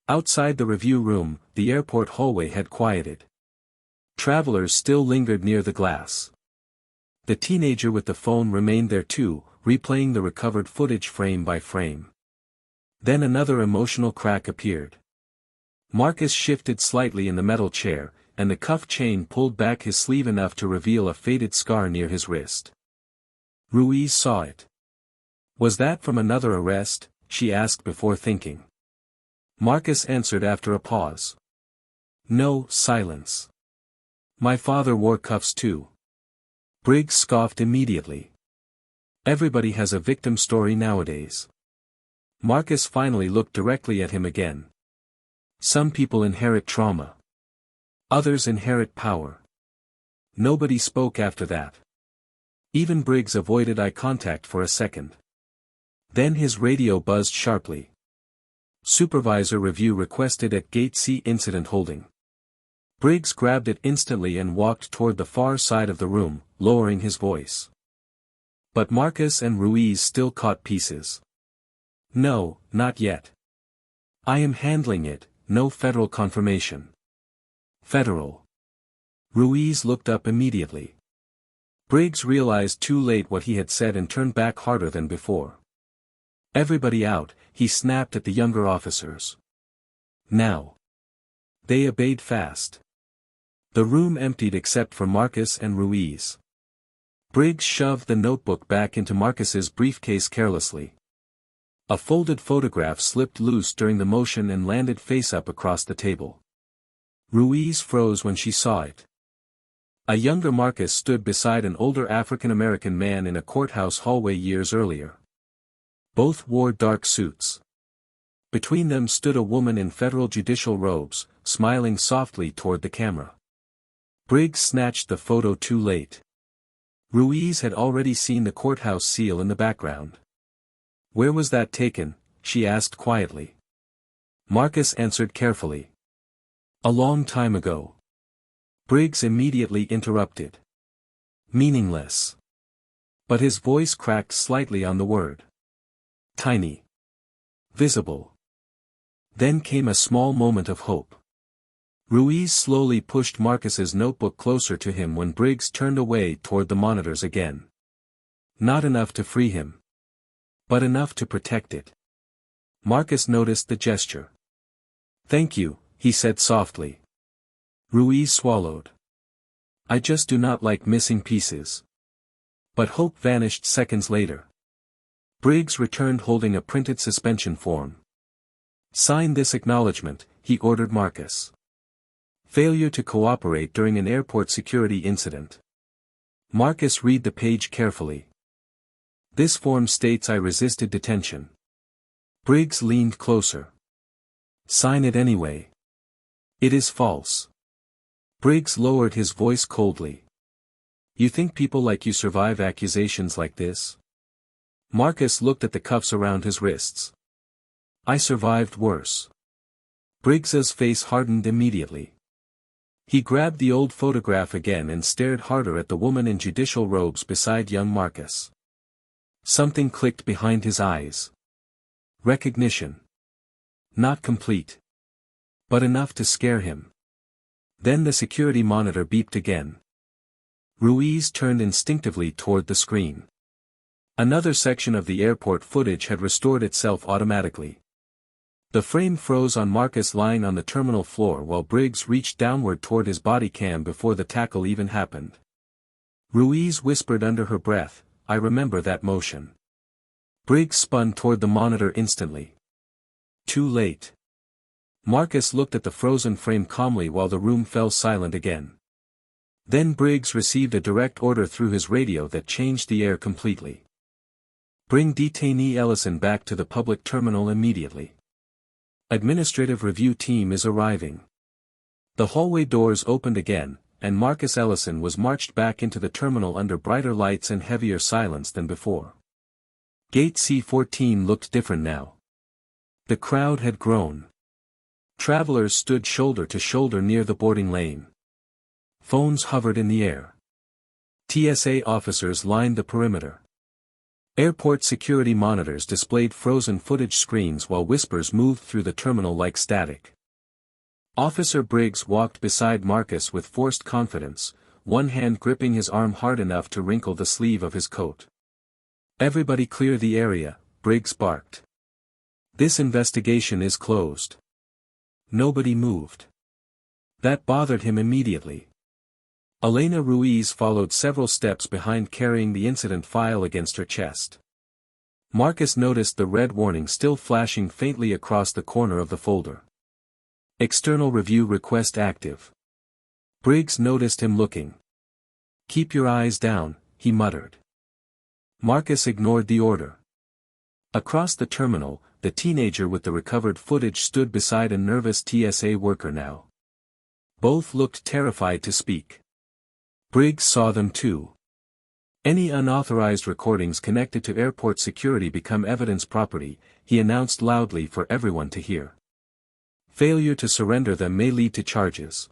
Outside the review room, the airport hallway had quieted. Travelers still lingered near the glass. The teenager with the phone remained there too, replaying the recovered footage frame by frame. Then another emotional crack appeared. Marcus shifted slightly in the metal chair, and the cuff chain pulled back his sleeve enough to reveal a faded scar near his wrist. Ruiz saw it. "Was that from another arrest?" she asked before thinking. Marcus answered after a pause. "No." Silence. "My father wore cuffs too." Briggs scoffed immediately. "Everybody has a victim story nowadays." Marcus finally looked directly at him again. "Some people inherit trauma. Others inherit power." Nobody spoke after that. Even Briggs avoided eye contact for a second. Then his radio buzzed sharply. "Supervisor review requested at Gate C incident holding." Briggs grabbed it instantly and walked toward the far side of the room, lowering his voice. But Marcus and Ruiz still caught pieces. "No, not yet. I am handling it, no federal confirmation." "Federal." Ruiz looked up immediately. Briggs realized too late what he had said and turned back harder than before. "Everybody out," he snapped at the younger officers. "Now." They obeyed fast. The room emptied except for Marcus and Ruiz. Briggs shoved the notebook back into Marcus's briefcase carelessly. A folded photograph slipped loose during the motion and landed face up across the table. Ruiz froze when she saw it. A younger Marcus stood beside an older African-American man in a courthouse hallway years earlier. Both wore dark suits. Between them stood a woman in federal judicial robes, smiling softly toward the camera. Briggs snatched the photo too late. Ruiz had already seen the courthouse seal in the background. "Where was that taken?" she asked quietly. Marcus answered carefully. "A long time ago." Briggs immediately interrupted. "Meaningless." But his voice cracked slightly on the word. "Tiny. Visible." Then came a small moment of hope. Ruiz slowly pushed Marcus's notebook closer to him when Briggs turned away toward the monitors again. Not enough to free him. But enough to protect it. Marcus noticed the gesture. "Thank you," he said softly. Ruiz swallowed. I just do not like missing pieces. But hope vanished seconds later. Briggs returned holding a printed suspension form. Sign this acknowledgement, he ordered Marcus. Failure to cooperate during an airport security incident. Marcus read the page carefully. This form states I resisted detention. Briggs leaned closer. Sign it anyway. It is false. Briggs lowered his voice coldly. You think people like you survive accusations like this? Marcus looked at the cuffs around his wrists. I survived worse. Briggs's face hardened immediately. He grabbed the old photograph again and stared harder at the woman in judicial robes beside young Marcus. Something clicked behind his eyes. Recognition. Not complete. But enough to scare him. Then the security monitor beeped again. Ruiz turned instinctively toward the screen. Another section of the airport footage had restored itself automatically. The frame froze on Marcus lying on the terminal floor while Briggs reached downward toward his body cam before the tackle even happened. Ruiz whispered under her breath, I remember that motion. Briggs spun toward the monitor instantly. Too late. Marcus looked at the frozen frame calmly while the room fell silent again. Then Briggs received a direct order through his radio that changed the air completely. Bring detainee Ellison back to the public terminal immediately. Administrative review team is arriving. The hallway doors opened again, and Marcus Ellison was marched back into the terminal under brighter lights and heavier silence than before. Gate C-14 looked different now. The crowd had grown. Travelers stood shoulder to shoulder near the boarding lane. Phones hovered in the air. TSA officers lined the perimeter. Airport security monitors displayed frozen footage screens while whispers moved through the terminal like static. Officer Briggs walked beside Marcus with forced confidence, one hand gripping his arm hard enough to wrinkle the sleeve of his coat. Everybody clear the area, Briggs barked. This investigation is closed. Nobody moved. That bothered him immediately. Elena Ruiz followed several steps behind carrying the incident file against her chest. Marcus noticed the red warning still flashing faintly across the corner of the folder. External review request active. Briggs noticed him looking. Keep your eyes down, he muttered. Marcus ignored the order. Across the terminal, the teenager with the recovered footage stood beside a nervous TSA worker now. Both looked terrified to speak. Briggs saw them too. Any unauthorized recordings connected to airport security become evidence property, he announced loudly for everyone to hear. Failure to surrender them may lead to charges.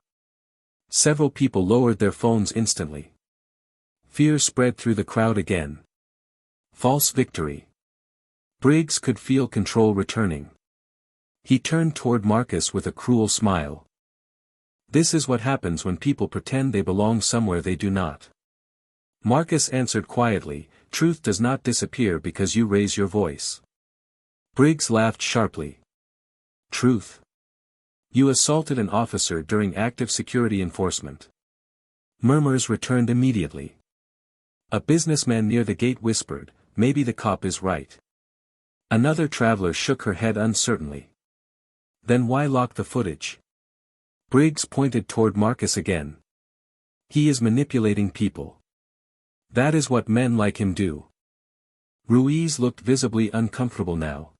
Several people lowered their phones instantly. Fear spread through the crowd again. False victory. Briggs could feel control returning. He turned toward Marcus with a cruel smile. This is what happens when people pretend they belong somewhere they do not. Marcus answered quietly, truth does not disappear because you raise your voice. Briggs laughed sharply. Truth? You assaulted an officer during active security enforcement. Murmurs returned immediately. A businessman near the gate whispered, maybe the cop is right. Another traveler shook her head uncertainly. Then why lock the footage? Briggs pointed toward Marcus again. He is manipulating people. That is what men like him do. Ruiz looked visibly uncomfortable now.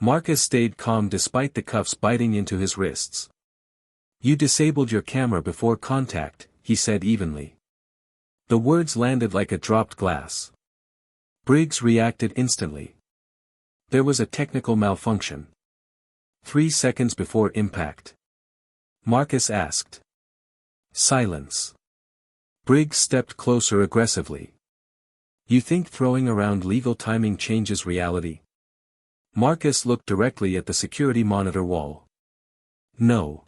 Marcus stayed calm despite the cuffs biting into his wrists. You disabled your camera before contact, he said evenly. The words landed like a dropped glass. Briggs reacted instantly. There was a technical malfunction. 3 seconds before impact. Marcus asked. Silence. Briggs stepped closer aggressively. You think throwing around legal timing changes reality? Marcus looked directly at the security monitor wall. No.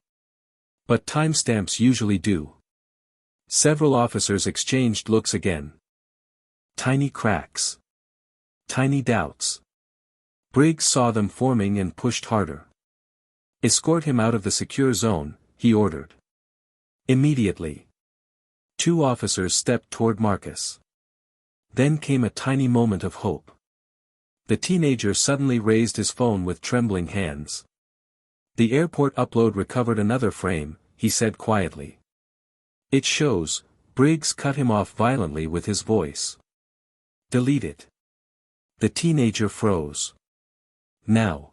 But timestamps usually do. Several officers exchanged looks again. Tiny cracks. Tiny doubts. Briggs saw them forming and pushed harder. Escort him out of the secure zone, he ordered. Immediately. 2 officers stepped toward Marcus. Then came a tiny moment of hope. The teenager suddenly raised his phone with trembling hands. The airport upload recovered another frame, he said quietly. It shows, Briggs cut him off violently with his voice. Delete it. The teenager froze. Now.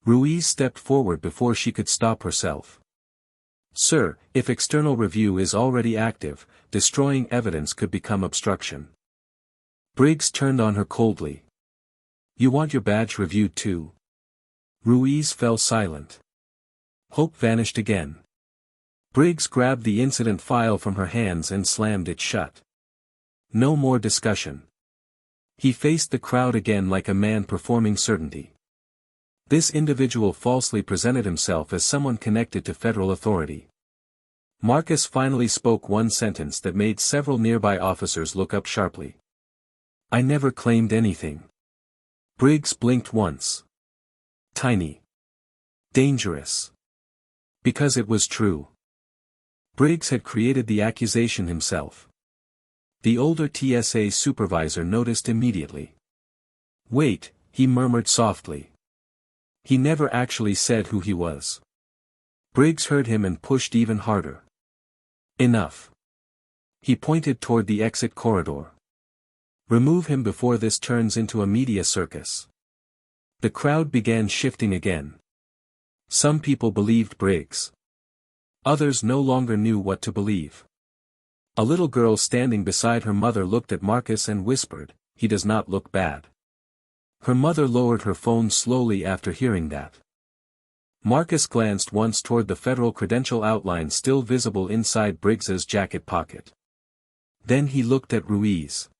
Ruiz stepped forward before she could stop herself. Sir, if external review is already active, destroying evidence could become obstruction. Briggs turned on her coldly. You want your badge reviewed too? Ruiz fell silent. Hope vanished again. Briggs grabbed the incident file from her hands and slammed it shut. No more discussion. He faced the crowd again like a man performing certainty. This individual falsely presented himself as someone connected to federal authority. Marcus finally spoke one sentence that made several nearby officers look up sharply. I never claimed anything. Briggs blinked once. Tiny. Dangerous. Because it was true. Briggs had created the accusation himself. The older TSA supervisor noticed immediately. Wait, he murmured softly. He never actually said who he was. Briggs heard him and pushed even harder. Enough. He pointed toward the exit corridor. Remove him before this turns into a media circus. The crowd began shifting again. Some people believed Briggs. Others no longer knew what to believe. A little girl standing beside her mother looked at Marcus and whispered, "He does not look bad." Her mother lowered her phone slowly after hearing that. Marcus glanced once toward the federal credential outline still visible inside Briggs's jacket pocket. Then he looked at Ruiz.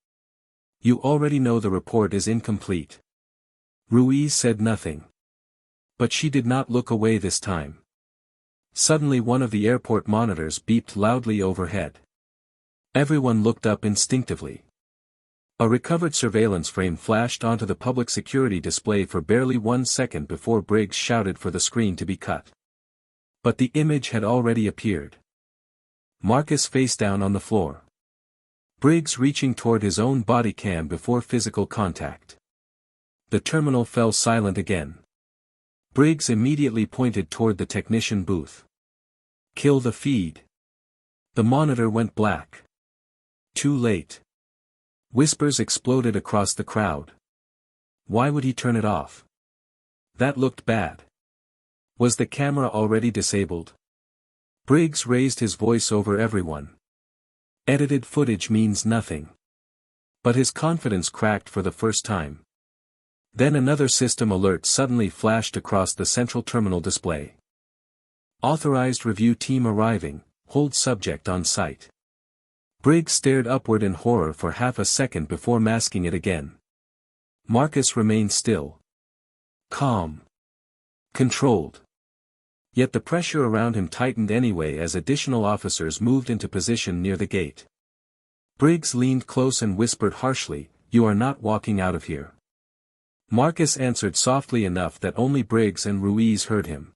You already know the report is incomplete. Ruiz said nothing. But she did not look away this time. Suddenly one of the airport monitors beeped loudly overhead. Everyone looked up instinctively. A recovered surveillance frame flashed onto the public security display for barely 1 second before Briggs shouted for the screen to be cut. But the image had already appeared. Marcus face down on the floor. Briggs reaching toward his own body cam before physical contact. The terminal fell silent again. Briggs immediately pointed toward the technician booth. Kill the feed. The monitor went black. Too late. Whispers exploded across the crowd. Why would he turn it off? That looked bad. Was the camera already disabled? Briggs raised his voice over everyone. Edited footage means nothing. But his confidence cracked for the first time. Then another system alert suddenly flashed across the central terminal display. Authorized review team arriving, hold subject on site. Briggs stared upward in horror for half a second before masking it again. Marcus remained still. Calm. Controlled. Yet the pressure around him tightened anyway as additional officers moved into position near the gate. Briggs leaned close and whispered harshly, "You are not walking out of here." Marcus answered softly enough that only Briggs and Ruiz heard him.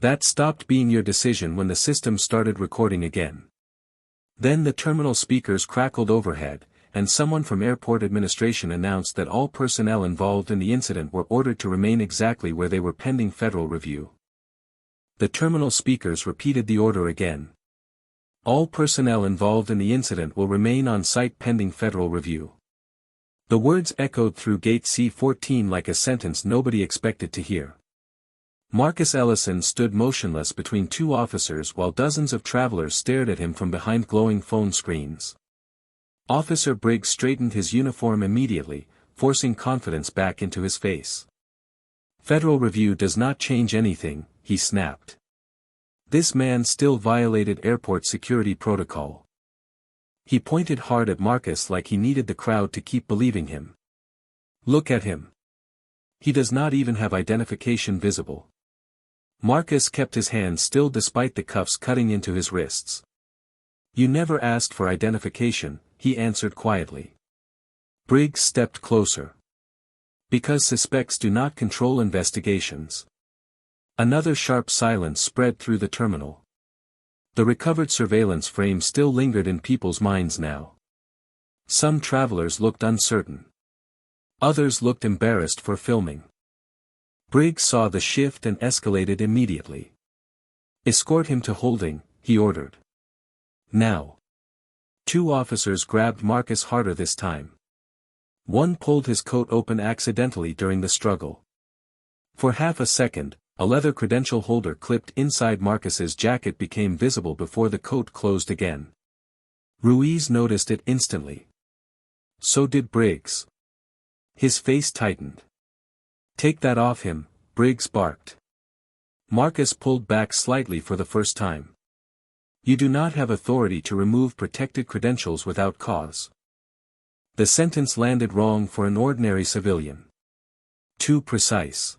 That stopped being your decision when the system started recording again. Then the terminal speakers crackled overhead, and someone from airport administration announced that all personnel involved in the incident were ordered to remain exactly where they were pending federal review. The terminal speakers repeated the order again. All personnel involved in the incident will remain on site pending federal review. The words echoed through gate C-14 like a sentence nobody expected to hear. Marcus Ellison stood motionless between 2 officers while dozens of travelers stared at him from behind glowing phone screens. Officer Briggs straightened his uniform immediately, forcing confidence back into his face. Federal review does not change anything, he snapped. This man still violated airport security protocol. He pointed hard at Marcus like he needed the crowd to keep believing him. Look at him. He does not even have identification visible. Marcus kept his hand still despite the cuffs cutting into his wrists. You never asked for identification, he answered quietly. Briggs stepped closer. Because suspects do not control investigations. Another sharp silence spread through the terminal. The recovered surveillance frame still lingered in people's minds now. Some travelers looked uncertain. Others looked embarrassed for filming. Briggs saw the shift and escalated immediately. "Escort him to holding," he ordered. "Now." Two officers grabbed Marcus harder this time. One pulled his coat open accidentally during the struggle. For half a second, a leather credential holder clipped inside Marcus's jacket became visible before the coat closed again. Ruiz noticed it instantly. So did Briggs. His face tightened. "Take that off him," Briggs barked. Marcus pulled back slightly for the first time. "You do not have authority to remove protected credentials without cause." The sentence landed wrong for an ordinary civilian. Too precise.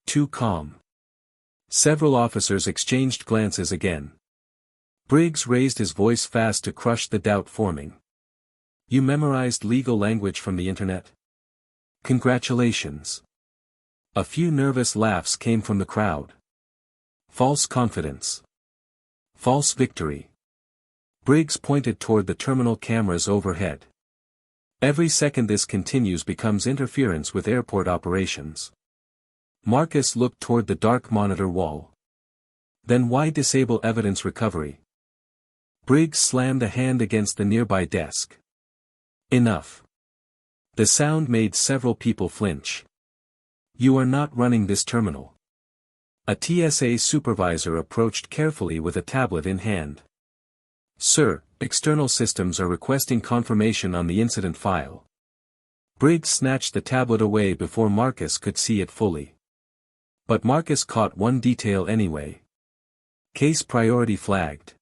Too calm. Several officers exchanged glances again. Briggs raised his voice fast to crush the doubt forming. "You memorized legal language from the internet? Congratulations." A few nervous laughs came from the crowd. False confidence. False victory. Briggs pointed toward the terminal cameras overhead. "Every second this continues becomes interference with airport operations." Marcus looked toward the dark monitor wall. "Then why disable evidence recovery?" Briggs slammed a hand against the nearby desk. "Enough." The sound made several people flinch. "You are not running this terminal." A TSA supervisor approached carefully with a tablet in hand. "Sir, external systems are requesting confirmation on the incident file." Briggs snatched the tablet away before Marcus could see it fully. But Marcus caught one detail anyway. "Case priority flagged."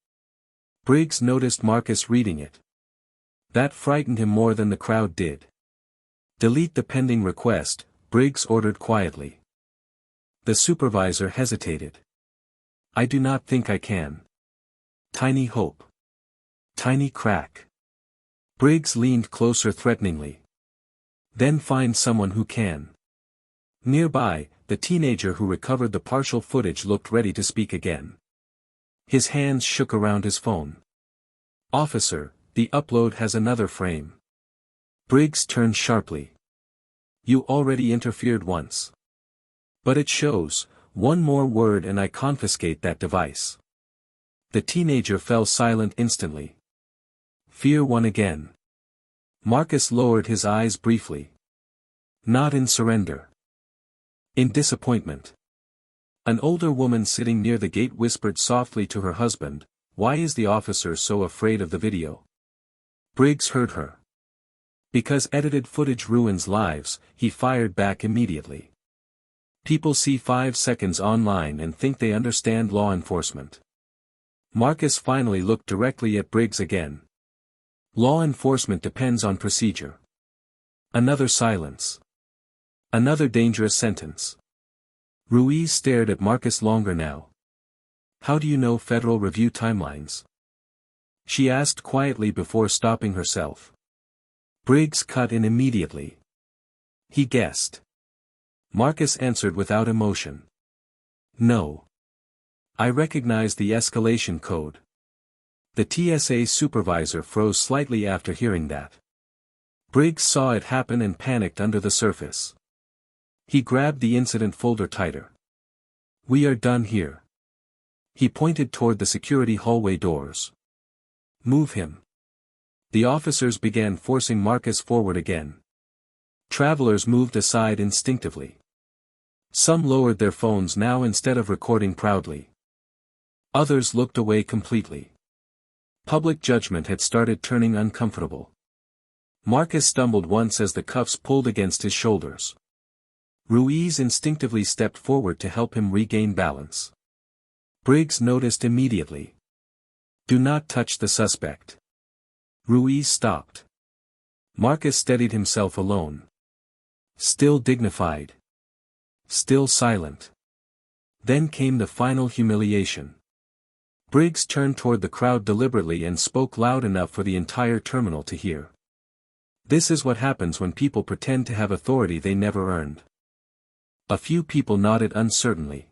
Briggs noticed Marcus reading it. That frightened him more than the crowd did. "Delete the pending request," Briggs ordered quietly. The supervisor hesitated. "I do not think I can." Tiny hope. Tiny crack. Briggs leaned closer threateningly. "Then find someone who can." Nearby, the teenager who recovered the partial footage looked ready to speak again. His hands shook around his phone. "Officer, the upload has another frame." Briggs turned sharply. "You already interfered once. But it shows, one more word and I confiscate that device." The teenager fell silent instantly. Fear won again. Marcus lowered his eyes briefly. Not in surrender. In disappointment. An older woman sitting near the gate whispered softly to her husband, "Why is the officer so afraid of the video?" Briggs heard her. "Because edited footage ruins lives," he fired back immediately. "People see 5 seconds online and think they understand law enforcement." Marcus finally looked directly at Briggs again. "Law enforcement depends on procedure." Another silence. Another dangerous sentence. Ruiz stared at Marcus longer now. "How do you know federal review timelines?" she asked quietly before stopping herself. Briggs cut in immediately. He guessed. Marcus answered without emotion. "No. I recognize the escalation code." The TSA supervisor froze slightly after hearing that. Briggs saw it happen and panicked under the surface. He grabbed the incident folder tighter. "We are done here." He pointed toward the security hallway doors. "Move him." The officers began forcing Marcus forward again. Travelers moved aside instinctively. Some lowered their phones now instead of recording proudly. Others looked away completely. Public judgment had started turning uncomfortable. Marcus stumbled once as the cuffs pulled against his shoulders. Ruiz instinctively stepped forward to help him regain balance. Briggs noticed immediately. "Do not touch the suspect." Ruiz stopped. Marcus steadied himself alone. Still dignified. Still silent. Then came the final humiliation. Briggs turned toward the crowd deliberately and spoke loud enough for the entire terminal to hear. "This is what happens when people pretend to have authority they never earned." A few people nodded uncertainly.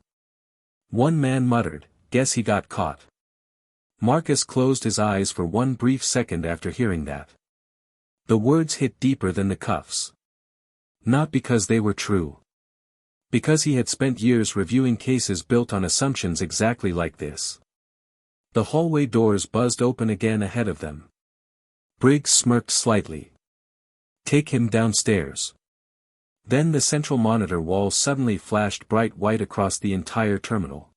One man muttered, "Guess he got caught." Marcus closed his eyes for one brief second after hearing that. The words hit deeper than the cuffs. Not because they were true. Because he had spent years reviewing cases built on assumptions exactly like this. The hallway doors buzzed open again ahead of them. Briggs smirked slightly. "Take him downstairs." Then the central monitor wall suddenly flashed bright white across the entire terminal.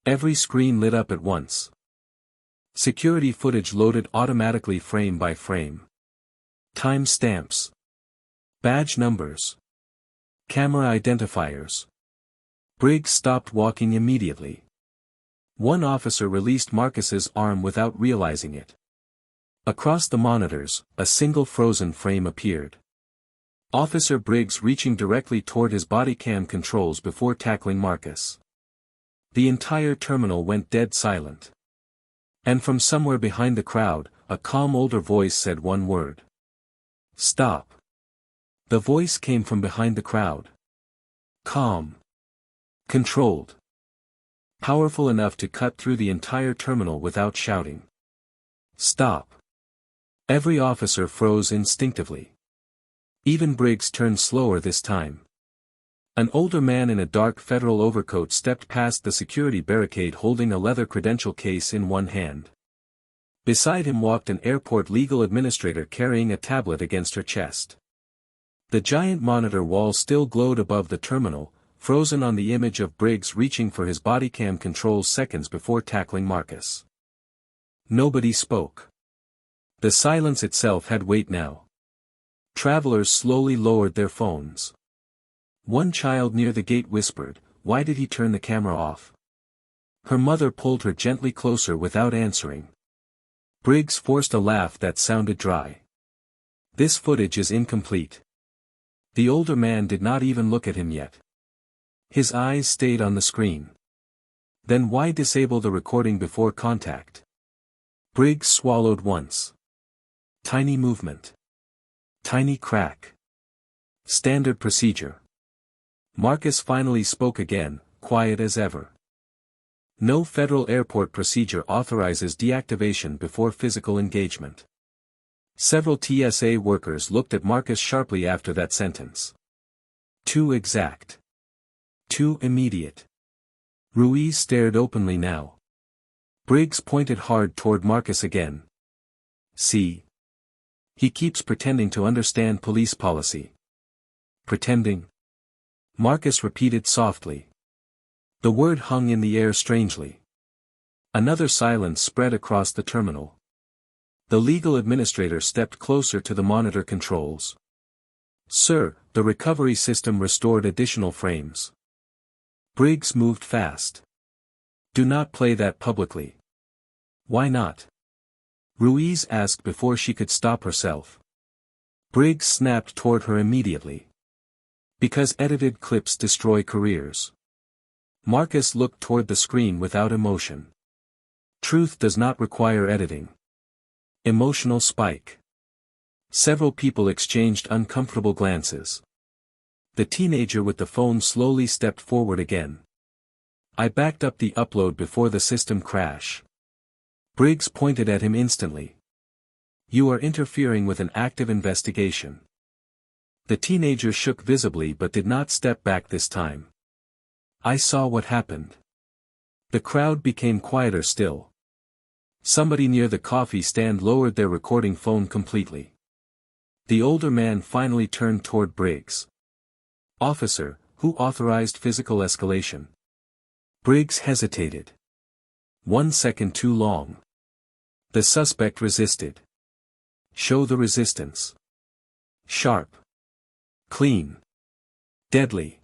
Every screen lit up at once. Security footage loaded automatically frame by frame. Time stamps. Badge numbers. Camera identifiers. Briggs stopped walking immediately. One officer released Marcus's arm without realizing it. Across the monitors, a single frozen frame appeared. Officer Briggs reaching directly toward his body cam controls before tackling Marcus. The entire terminal went dead silent. And from somewhere behind the crowd, a calm older voice said one word. "Stop." The voice came from behind the crowd. Calm. Controlled. Powerful enough to cut through the entire terminal without shouting. "Stop." Every officer froze instinctively. Even Briggs turned slower this time. An older man in a dark federal overcoat stepped past the security barricade holding a leather credential case in one hand. Beside him walked an airport legal administrator carrying a tablet against her chest. The giant monitor wall still glowed above the terminal, frozen on the image of Briggs reaching for his bodycam controls seconds before tackling Marcus. Nobody spoke. The silence itself had weight now. Travelers slowly lowered their phones. One child near the gate whispered, "Why did he turn the camera off?" Her mother pulled her gently closer without answering. Briggs forced a laugh that sounded dry. "This footage is incomplete." The older man did not even look at him yet. His eyes stayed on the screen. "Then why disable the recording before contact?" Briggs swallowed once. Tiny movement. Tiny crack. Standard procedure. Marcus finally spoke again, quiet as ever. "No federal airport procedure authorizes deactivation before physical engagement." Several TSA workers looked at Marcus sharply after that sentence. Too exact. Too immediate. Ruiz stared openly now. Briggs pointed hard toward Marcus again. "See? He keeps pretending to understand police policy." "Pretending?" Marcus repeated softly. The word hung in the air strangely. Another silence spread across the terminal. The legal administrator stepped closer to the monitor controls. "Sir, the recovery system restored additional frames." Briggs moved fast. "Do not play that publicly." "Why not?" Ruiz asked before she could stop herself. Briggs snapped toward her immediately. "Because edited clips destroy careers." Marcus looked toward the screen without emotion. "Truth does not require editing." Emotional spike. Several people exchanged uncomfortable glances. The teenager with the phone slowly stepped forward again. "I backed up the upload before the system crash." Briggs pointed at him instantly. "You are interfering with an active investigation." The teenager shook visibly but did not step back this time. "I saw what happened." The crowd became quieter still. Somebody near the coffee stand lowered their recording phone completely. The older man finally turned toward Briggs. "Officer, who authorized physical escalation?" Briggs hesitated. 1 second too long. The suspect resisted. "Show the resistance." Sharp. Clean. Deadly.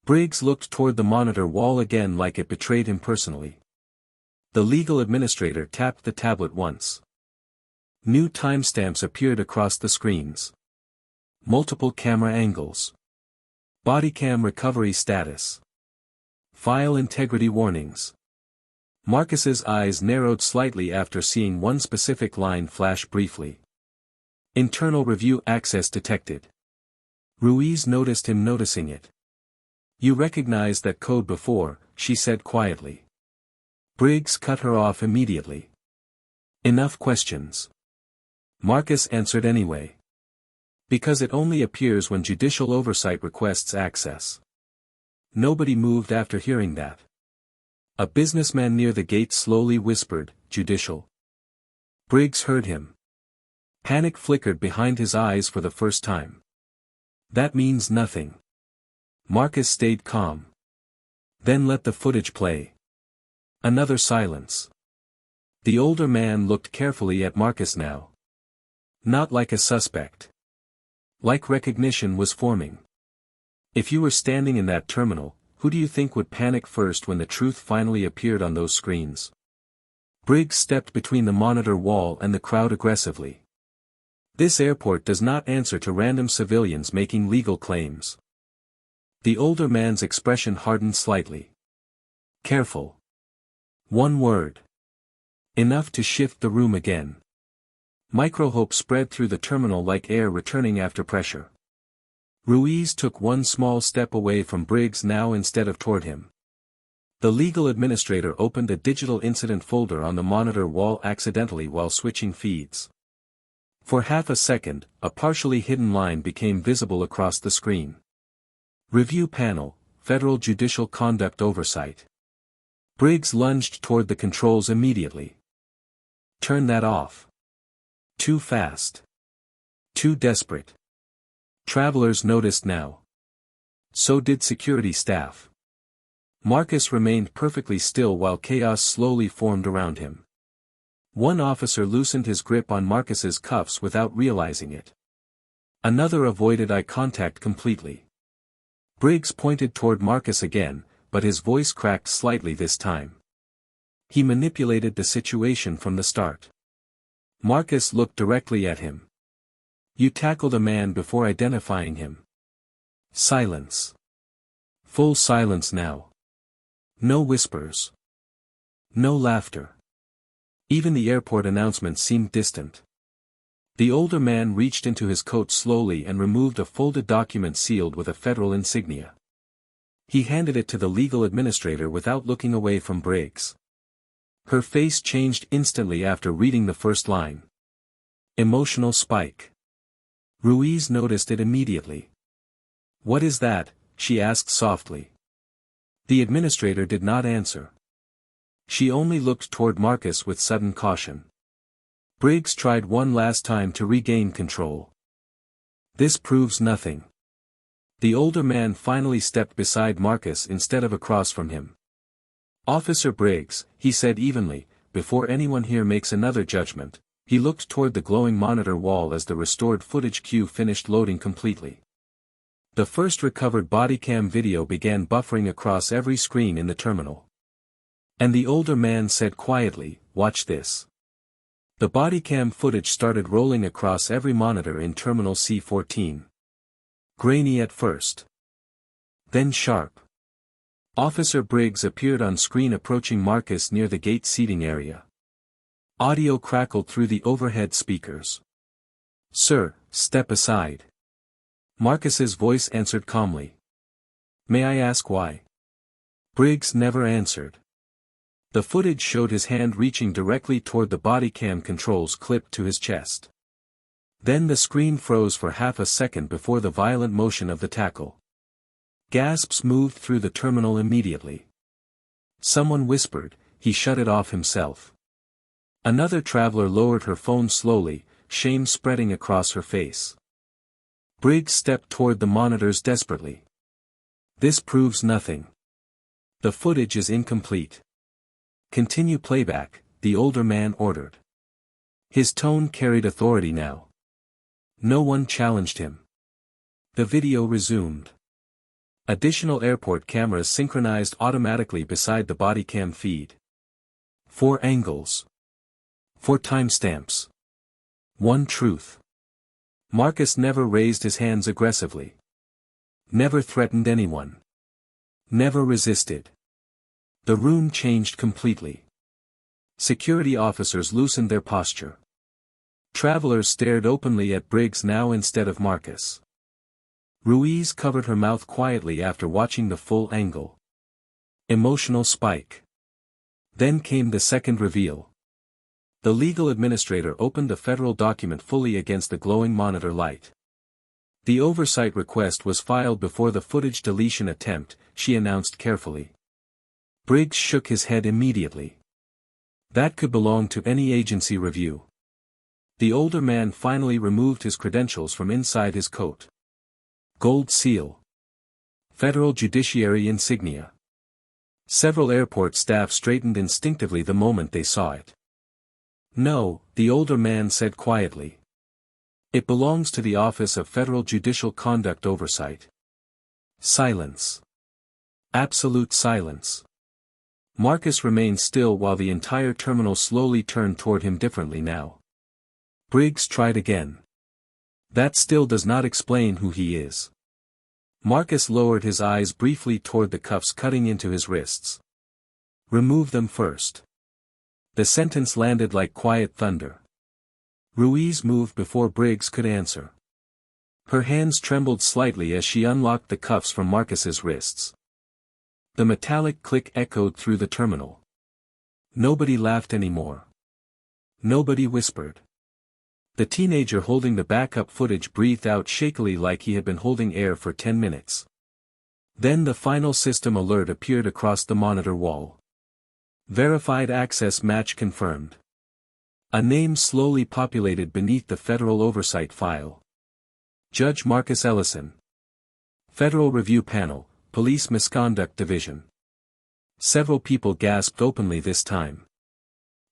Briggs looked toward the monitor wall again like it betrayed him personally. The legal administrator tapped the tablet once. New timestamps appeared across the screens. Multiple camera angles. Bodycam recovery status. File integrity warnings. Marcus's eyes narrowed slightly after seeing one specific line flash briefly. Internal review access detected. Ruiz noticed him noticing it. You recognized that code before, she said quietly. Briggs cut her off immediately. Enough questions. Marcus answered anyway. Because it only appears when judicial oversight requests access. Nobody moved after hearing that. A businessman near the gate slowly whispered, "Judicial." Briggs heard him. Panic flickered behind his eyes for the first time. That means nothing. Marcus stayed calm. Then let the footage play. Another silence. The older man looked carefully at Marcus now. Not like a suspect. Like recognition was forming. If you were standing in that terminal, who do you think would panic first when the truth finally appeared on those screens? Briggs stepped between the monitor wall and the crowd aggressively. This airport does not answer to random civilians making legal claims. The older man's expression hardened slightly. Careful. One word. Enough to shift the room again. Microhope spread through the terminal like air returning after pressure. Ruiz took one small step away from Briggs now instead of toward him. The legal administrator opened a digital incident folder on the monitor wall accidentally while switching feeds. For half a second, a partially hidden line became visible across the screen. Review Panel, Federal Judicial Conduct Oversight. Briggs lunged toward the controls immediately. Turn that off. Too fast. Too desperate. Travelers noticed now. So did security staff. Marcus remained perfectly still while chaos slowly formed around him. One officer loosened his grip on Marcus's cuffs without realizing it. Another avoided eye contact completely. Briggs pointed toward Marcus again, but his voice cracked slightly this time. He manipulated the situation from the start. Marcus looked directly at him. You tackled a man before identifying him. Silence. Full silence now. No whispers. No laughter. Even the airport announcement seemed distant. The older man reached into his coat slowly and removed a folded document sealed with a federal insignia. He handed it to the legal administrator without looking away from Briggs. Her face changed instantly after reading the first line. Emotional spike. Ruiz noticed it immediately. What is that? She asked softly. The administrator did not answer. She only looked toward Marcus with sudden caution. Briggs tried one last time to regain control. This proves nothing. The older man finally stepped beside Marcus instead of across from him. Officer Briggs, he said evenly, before anyone here makes another judgment. He looked toward the glowing monitor wall as the restored footage queue finished loading completely. The first recovered bodycam video began buffering across every screen in the terminal. And the older man said quietly, "Watch this." The bodycam footage started rolling across every monitor in Terminal C-14. Grainy at first. Then sharp. Officer Briggs appeared on screen approaching Marcus near the gate seating area. Audio crackled through the overhead speakers. "Sir, step aside." Marcus's voice answered calmly. "May I ask why?" Briggs never answered. The footage showed his hand reaching directly toward the bodycam controls clipped to his chest. Then the screen froze for half a second before the violent motion of the tackle. Gasps moved through the terminal immediately. Someone whispered, "He shut it off himself." Another traveler lowered her phone slowly, shame spreading across her face. Briggs stepped toward the monitors desperately. "This proves nothing. The footage is incomplete." "Continue playback," the older man ordered. His tone carried authority now. No one challenged him. The video resumed. Additional airport cameras synchronized automatically beside the bodycam feed. 4 angles. 4 timestamps. 1 truth. Marcus never raised his hands aggressively. Never threatened anyone. Never resisted. The room changed completely. Security officers loosened their posture. Travelers stared openly at Briggs now instead of Marcus. Ruiz covered her mouth quietly after watching the full angle. Emotional spike. Then came the second reveal. The legal administrator opened the federal document fully against the glowing monitor light. The oversight request was filed before the footage deletion attempt, she announced carefully. Briggs shook his head immediately. That could belong to any agency review. The older man finally removed his credentials from inside his coat. Gold seal. Federal Judiciary insignia. Several airport staff straightened instinctively the moment they saw it. No, the older man said quietly. It belongs to the Office of Federal Judicial Conduct Oversight. Silence. Absolute silence. Marcus remained still while the entire terminal slowly turned toward him differently now. Briggs tried again. That still does not explain who he is. Marcus lowered his eyes briefly toward the cuffs cutting into his wrists. Remove them first. The sentence landed like quiet thunder. Ruiz moved before Briggs could answer. Her hands trembled slightly as she unlocked the cuffs from Marcus's wrists. The metallic click echoed through the terminal. Nobody laughed anymore. Nobody whispered. The teenager holding the backup footage breathed out shakily like he had been holding air for 10 minutes. Then the final system alert appeared across the monitor wall. Verified access match confirmed. A name slowly populated beneath the Federal Oversight file. Judge Marcus Ellison. Federal Review Panel, Police Misconduct Division. Several people gasped openly this time.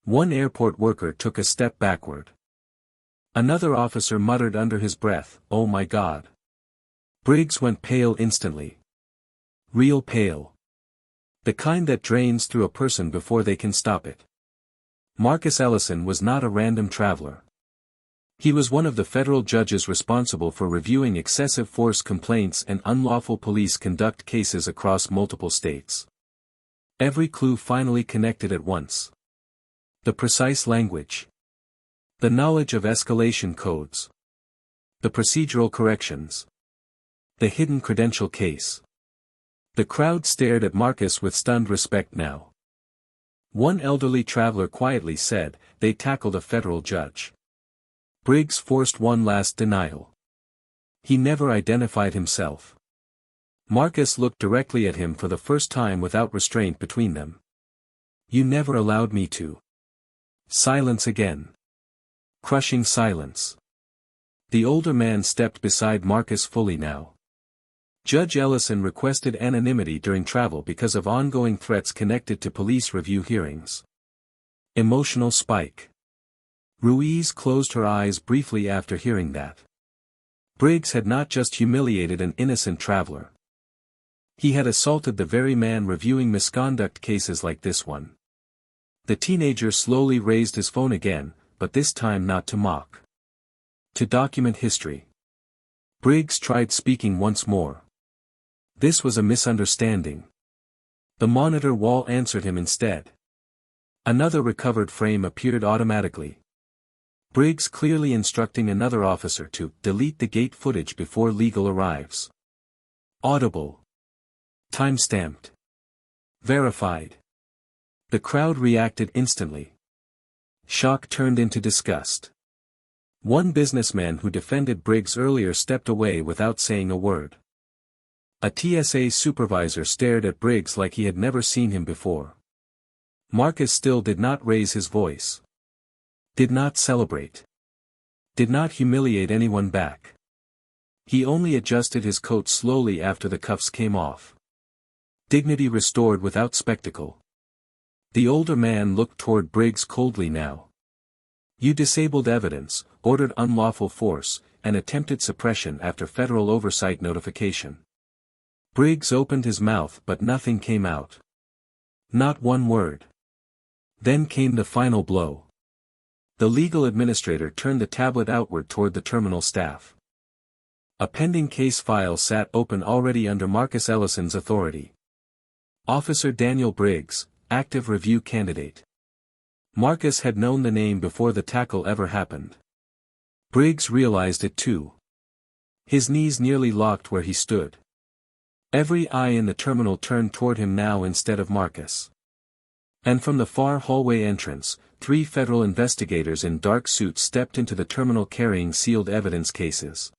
One airport worker took a step backward. Another officer muttered under his breath, "Oh my God." Briggs went pale instantly. Real pale. The kind that drains through a person before they can stop it. Marcus Ellison was not a random traveler. He was one of the federal judges responsible for reviewing excessive force complaints and unlawful police conduct cases across multiple states. Every clue finally connected at once. The precise language. The knowledge of escalation codes. The procedural corrections. The hidden credential case. The crowd stared at Marcus with stunned respect now. One elderly traveler quietly said, "They tackled a federal judge." Briggs forced one last denial. He never identified himself. Marcus looked directly at him for the first time without restraint between them. "You never allowed me to." Silence again. Crushing silence. The older man stepped beside Marcus fully now. Judge Ellison requested anonymity during travel because of ongoing threats connected to police review hearings. Emotional spike. Ruiz closed her eyes briefly after hearing that. Briggs had not just humiliated an innocent traveler. He had assaulted the very man reviewing misconduct cases like this one. The teenager slowly raised his phone again, but this time not to mock. To document history. Briggs tried speaking once more. This was a misunderstanding. The monitor wall answered him instead. Another recovered frame appeared automatically. Briggs clearly instructing another officer to delete the gate footage before legal arrives. Audible. Time-stamped. Verified. The crowd reacted instantly. Shock turned into disgust. One businessman who defended Briggs earlier stepped away without saying a word. A TSA supervisor stared at Briggs like he had never seen him before. Marcus still did not raise his voice. Did not celebrate. Did not humiliate anyone back. He only adjusted his coat slowly after the cuffs came off. Dignity restored without spectacle. The older man looked toward Briggs coldly now. "You disabled evidence, ordered unlawful force, and attempted suppression after federal oversight notification." Briggs opened his mouth but nothing came out. Not one word. Then came the final blow. The legal administrator turned the tablet outward toward the terminal staff. A pending case file sat open already under Marcus Ellison's authority. Officer Daniel Briggs, active review candidate. Marcus had known the name before the tackle ever happened. Briggs realized it too. His knees nearly locked where he stood. Every eye in the terminal turned toward him now instead of Marcus. And from the far hallway entrance, 3 federal investigators in dark suits stepped into the terminal carrying sealed evidence cases.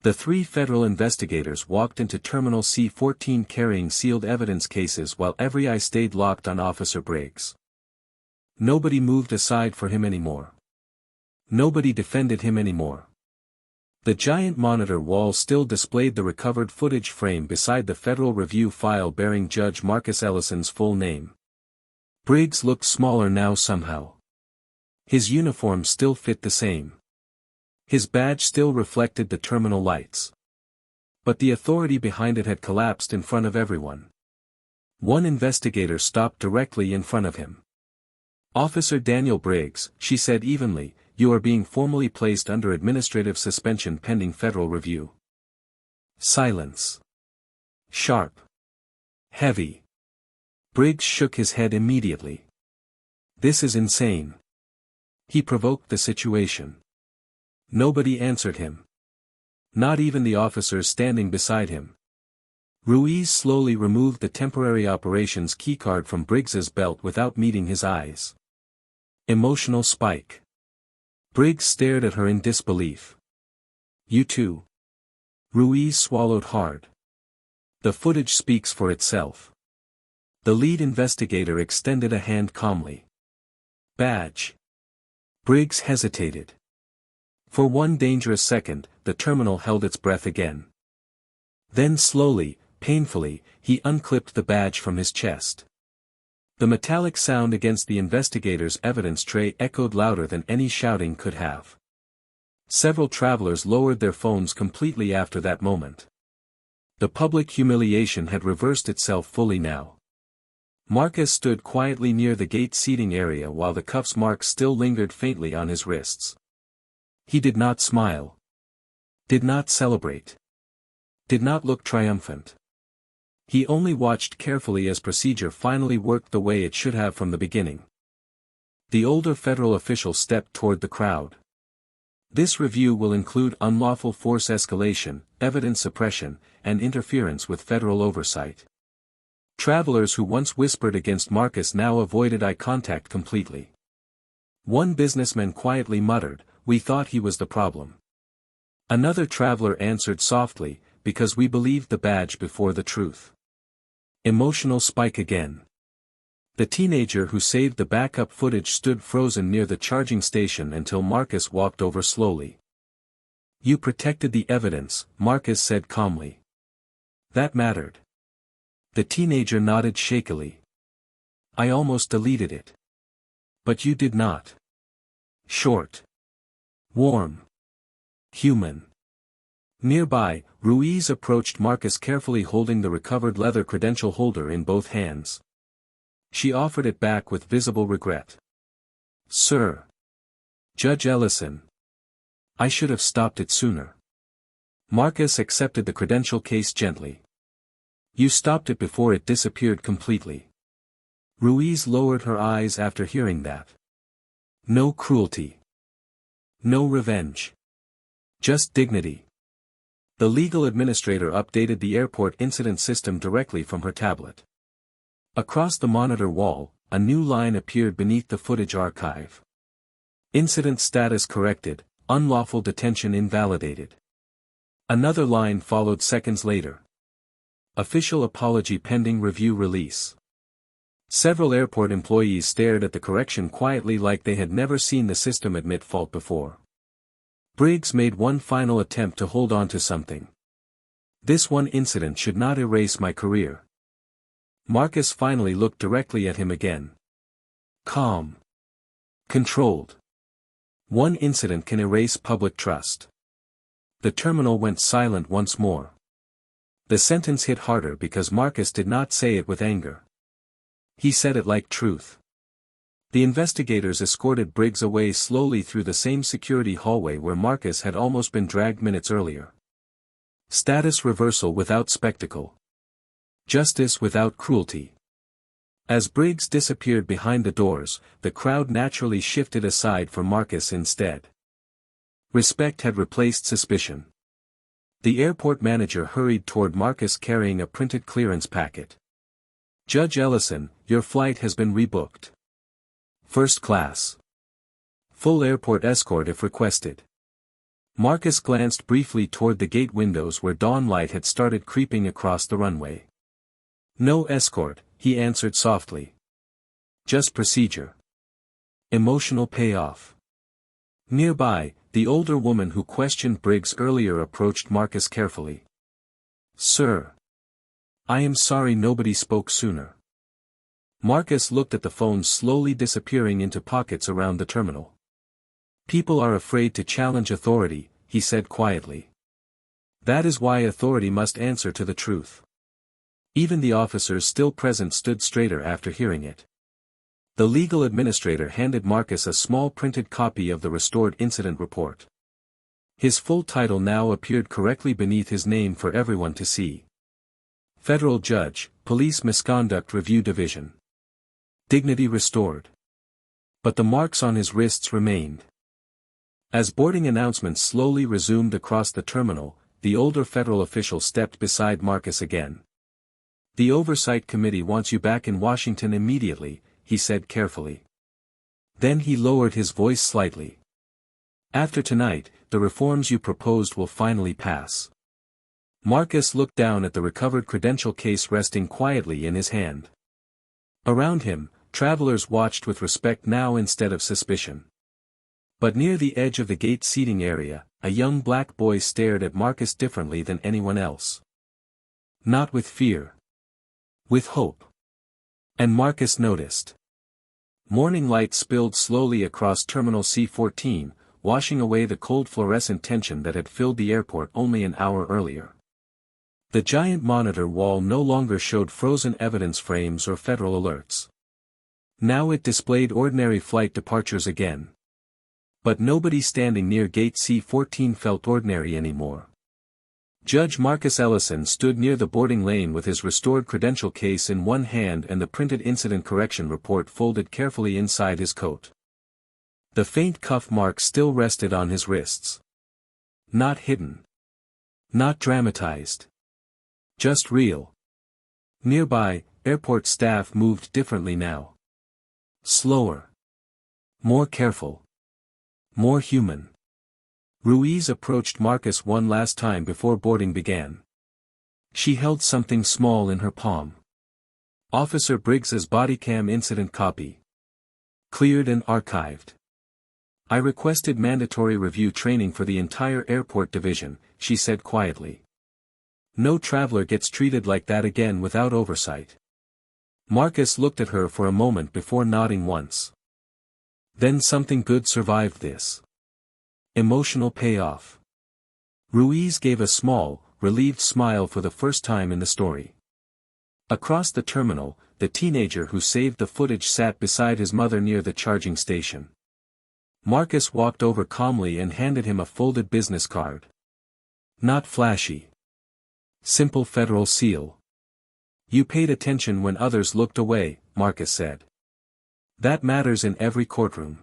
The 3 federal investigators walked into Terminal C-14 carrying sealed evidence cases while every eye stayed locked on Officer Briggs. Nobody moved aside for him anymore. Nobody defended him anymore. The giant monitor wall still displayed the recovered footage frame beside the Federal Review file bearing Judge Marcus Ellison's full name. Briggs looked smaller now somehow. His uniform still fit the same. His badge still reflected the terminal lights. But the authority behind it had collapsed in front of everyone. One investigator stopped directly in front of him. "Officer Daniel Briggs," she said evenly, "you are being formally placed under administrative suspension pending federal review." Silence. Sharp. Heavy. Briggs shook his head immediately. "This is insane." He provoked the situation. Nobody answered him. Not even the officers standing beside him. Ruiz slowly removed the temporary operations keycard from Briggs's belt without meeting his eyes. Emotional spike. Briggs stared at her in disbelief. "You too?" Ruiz swallowed hard. "The footage speaks for itself." The lead investigator extended a hand calmly. "Badge." Briggs hesitated. For one dangerous second, the terminal held its breath again. Then slowly, painfully, he unclipped the badge from his chest. The metallic sound against the investigator's evidence tray echoed louder than any shouting could have. Several travelers lowered their phones completely after that moment. The public humiliation had reversed itself fully now. Marcus stood quietly near the gate seating area while the cuffs marks still lingered faintly on his wrists. He did not smile. Did not celebrate. Did not look triumphant. He only watched carefully as procedure finally worked the way it should have from the beginning. The older federal official stepped toward the crowd. "This review will include unlawful force escalation, evidence suppression, and interference with federal oversight." Travelers who once whispered against Marcus now avoided eye contact completely. One businessman quietly muttered, "We thought he was the problem." Another traveler answered softly, "Because we believed the badge before the truth." Emotional spike again. The teenager who saved the backup footage stood frozen near the charging station until Marcus walked over slowly. "You protected the evidence," Marcus said calmly. "That mattered." The teenager nodded shakily. "I almost deleted it. But you did not." Short. Warm. Human. Nearby, Ruiz approached Marcus carefully holding the recovered leather credential holder in both hands. She offered it back with visible regret. "Sir. Judge Ellison. I should have stopped it sooner." Marcus accepted the credential case gently. "You stopped it before it disappeared completely." Ruiz lowered her eyes after hearing that. No cruelty. No revenge. Just dignity. The legal administrator updated the airport incident system directly from her tablet. Across the monitor wall, a new line appeared beneath the footage archive. "Incident status corrected, unlawful detention invalidated." Another line followed seconds later. "Official apology pending review release." Several airport employees stared at the correction quietly like they had never seen the system admit fault before. Briggs made one final attempt to hold on to something. "This one incident should not erase my career." Marcus finally looked directly at him again. Calm. Controlled. "One incident can erase public trust." The terminal went silent once more. The sentence hit harder because Marcus did not say it with anger. He said it like truth. The investigators escorted Briggs away slowly through the same security hallway where Marcus had almost been dragged minutes earlier. Status reversal without spectacle. Justice without cruelty. As Briggs disappeared behind the doors, the crowd naturally shifted aside for Marcus instead. Respect had replaced suspicion. The airport manager hurried toward Marcus carrying a printed clearance packet. "Judge Ellison, your flight has been rebooked. First class. Full airport escort if requested." Marcus glanced briefly toward the gate windows where dawn light had started creeping across the runway. "No escort," he answered softly. "Just procedure. Emotional payoff." Nearby, the older woman who questioned Briggs earlier approached Marcus carefully. "Sir. I am sorry nobody spoke sooner." Marcus looked at the phone slowly disappearing into pockets around the terminal. "People are afraid to challenge authority," he said quietly. "That is why authority must answer to the truth." Even the officers still present stood straighter after hearing it. The legal administrator handed Marcus a small printed copy of the restored incident report. His full title now appeared correctly beneath his name for everyone to see. Federal Judge, Police Misconduct Review Division. Dignity restored. But the marks on his wrists remained. As boarding announcements slowly resumed across the terminal, the older federal official stepped beside Marcus again. "The Oversight Committee wants you back in Washington immediately," he said carefully. Then he lowered his voice slightly. "After tonight, the reforms you proposed will finally pass." Marcus looked down at the recovered credential case resting quietly in his hand. Around him, travelers watched with respect now instead of suspicion. But near the edge of the gate seating area, a young black boy stared at Marcus differently than anyone else. Not with fear. With hope. And Marcus noticed. Morning light spilled slowly across Terminal C-14, washing away the cold fluorescent tension that had filled the airport only an hour earlier. The giant monitor wall no longer showed frozen evidence frames or federal alerts. Now it displayed ordinary flight departures again. But nobody standing near Gate C-14 felt ordinary anymore. Judge Marcus Ellison stood near the boarding lane with his restored credential case in one hand and the printed incident correction report folded carefully inside his coat. The faint cuff mark still rested on his wrists. Not hidden. Not dramatized. Just real. Nearby, airport staff moved differently now. Slower. More careful. More human. Ruiz approached Marcus one last time before boarding began. She held something small in her palm. Officer Briggs's bodycam incident copy. Cleared and archived. "I requested mandatory review training for the entire airport division," she said quietly. "No traveler gets treated like that again without oversight." Marcus looked at her for a moment before nodding once. Then something good survived this. Emotional payoff. Ruiz gave a small, relieved smile for the first time in the story. Across the terminal, the teenager who saved the footage sat beside his mother near the charging station. Marcus walked over calmly and handed him a folded business card. Not flashy. Simple federal seal. "You paid attention when others looked away," Marcus said. "That matters in every courtroom."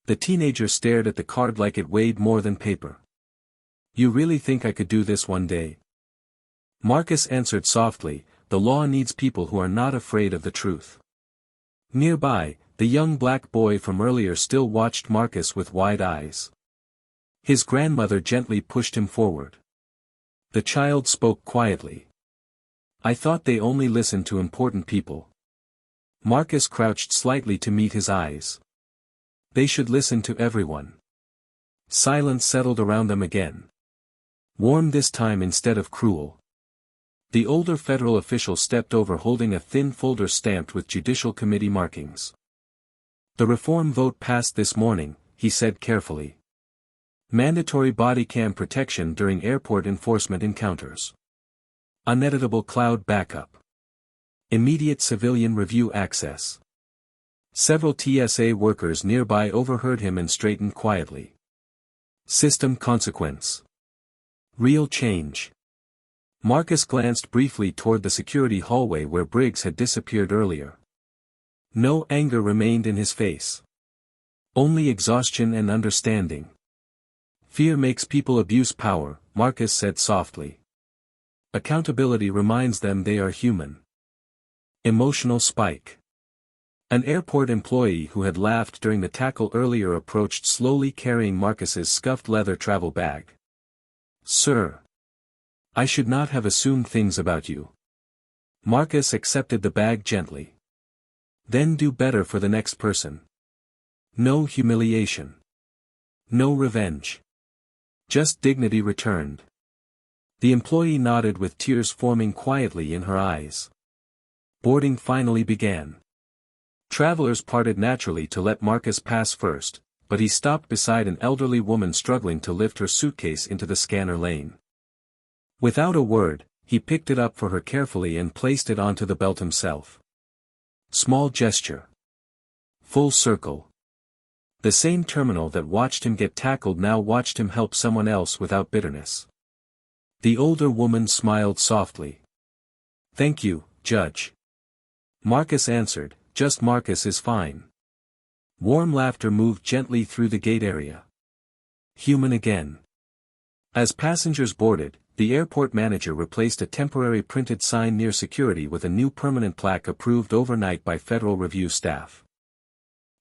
The teenager stared at the card like it weighed more than paper. "You really think I could do this one day?" Marcus answered softly, "The law needs people who are not afraid of the truth." Nearby, the young black boy from earlier still watched Marcus with wide eyes. His grandmother gently pushed him forward. The child spoke quietly. "I thought they only listened to important people." Marcus crouched slightly to meet his eyes. "They should listen to everyone." Silence settled around them again. Warm this time instead of cruel. The older federal official stepped over holding a thin folder stamped with Judicial Committee markings. "The reform vote passed this morning," he said carefully. "Mandatory body cam protection during airport enforcement encounters. Uneditable cloud backup. Immediate civilian review access." Several TSA workers nearby overheard him and straightened quietly. System consequence. Real change. Marcus glanced briefly toward the security hallway where Briggs had disappeared earlier. No anger remained in his face. Only exhaustion and understanding. Fear makes people abuse power, Marcus said softly. Accountability reminds them they are human. Emotional spike. An airport employee who had laughed during the tackle earlier approached slowly carrying Marcus's scuffed leather travel bag. Sir. I should not have assumed things about you. Marcus accepted the bag gently. Then do better for the next person. No humiliation. No revenge. Just dignity returned. The employee nodded with tears forming quietly in her eyes. Boarding finally began. Travelers parted naturally to let Marcus pass first, but he stopped beside an elderly woman struggling to lift her suitcase into the scanner lane. Without a word, he picked it up for her carefully and placed it onto the belt himself. Small gesture. Full circle. The same terminal that watched him get tackled now watched him help someone else without bitterness. The older woman smiled softly. Thank you, Judge. Marcus answered, just Marcus is fine. Warm laughter moved gently through the gate area. Human again. As passengers boarded, the airport manager replaced a temporary printed sign near security with a new permanent plaque approved overnight by Federal Review staff.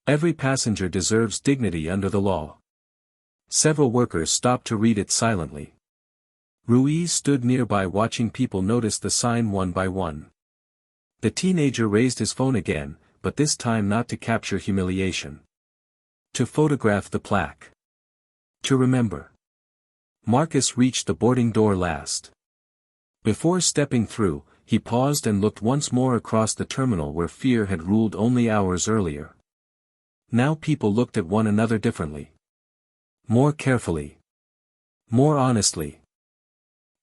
Every passenger deserves dignity under the law. Several workers stopped to read it silently. Ruiz stood nearby watching people notice the sign one by one. The teenager raised his phone again, but this time not to capture humiliation. To photograph the plaque. To remember. Marcus reached the boarding door last. Before stepping through, he paused and looked once more across the terminal where fear had ruled only hours earlier. Now people looked at one another differently. More carefully. More honestly.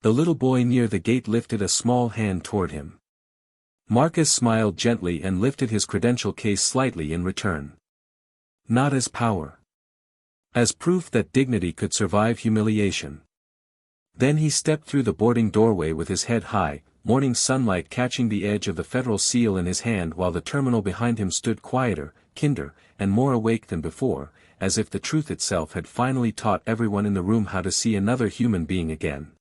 The little boy near the gate lifted a small hand toward him. Marcus smiled gently and lifted his credential case slightly in return. Not as power. As proof that dignity could survive humiliation. Then he stepped through the boarding doorway with his head high, morning sunlight catching the edge of the federal seal in his hand while the terminal behind him stood quieter, kinder, and more awake than before, as if the truth itself had finally taught everyone in the room how to see another human being again.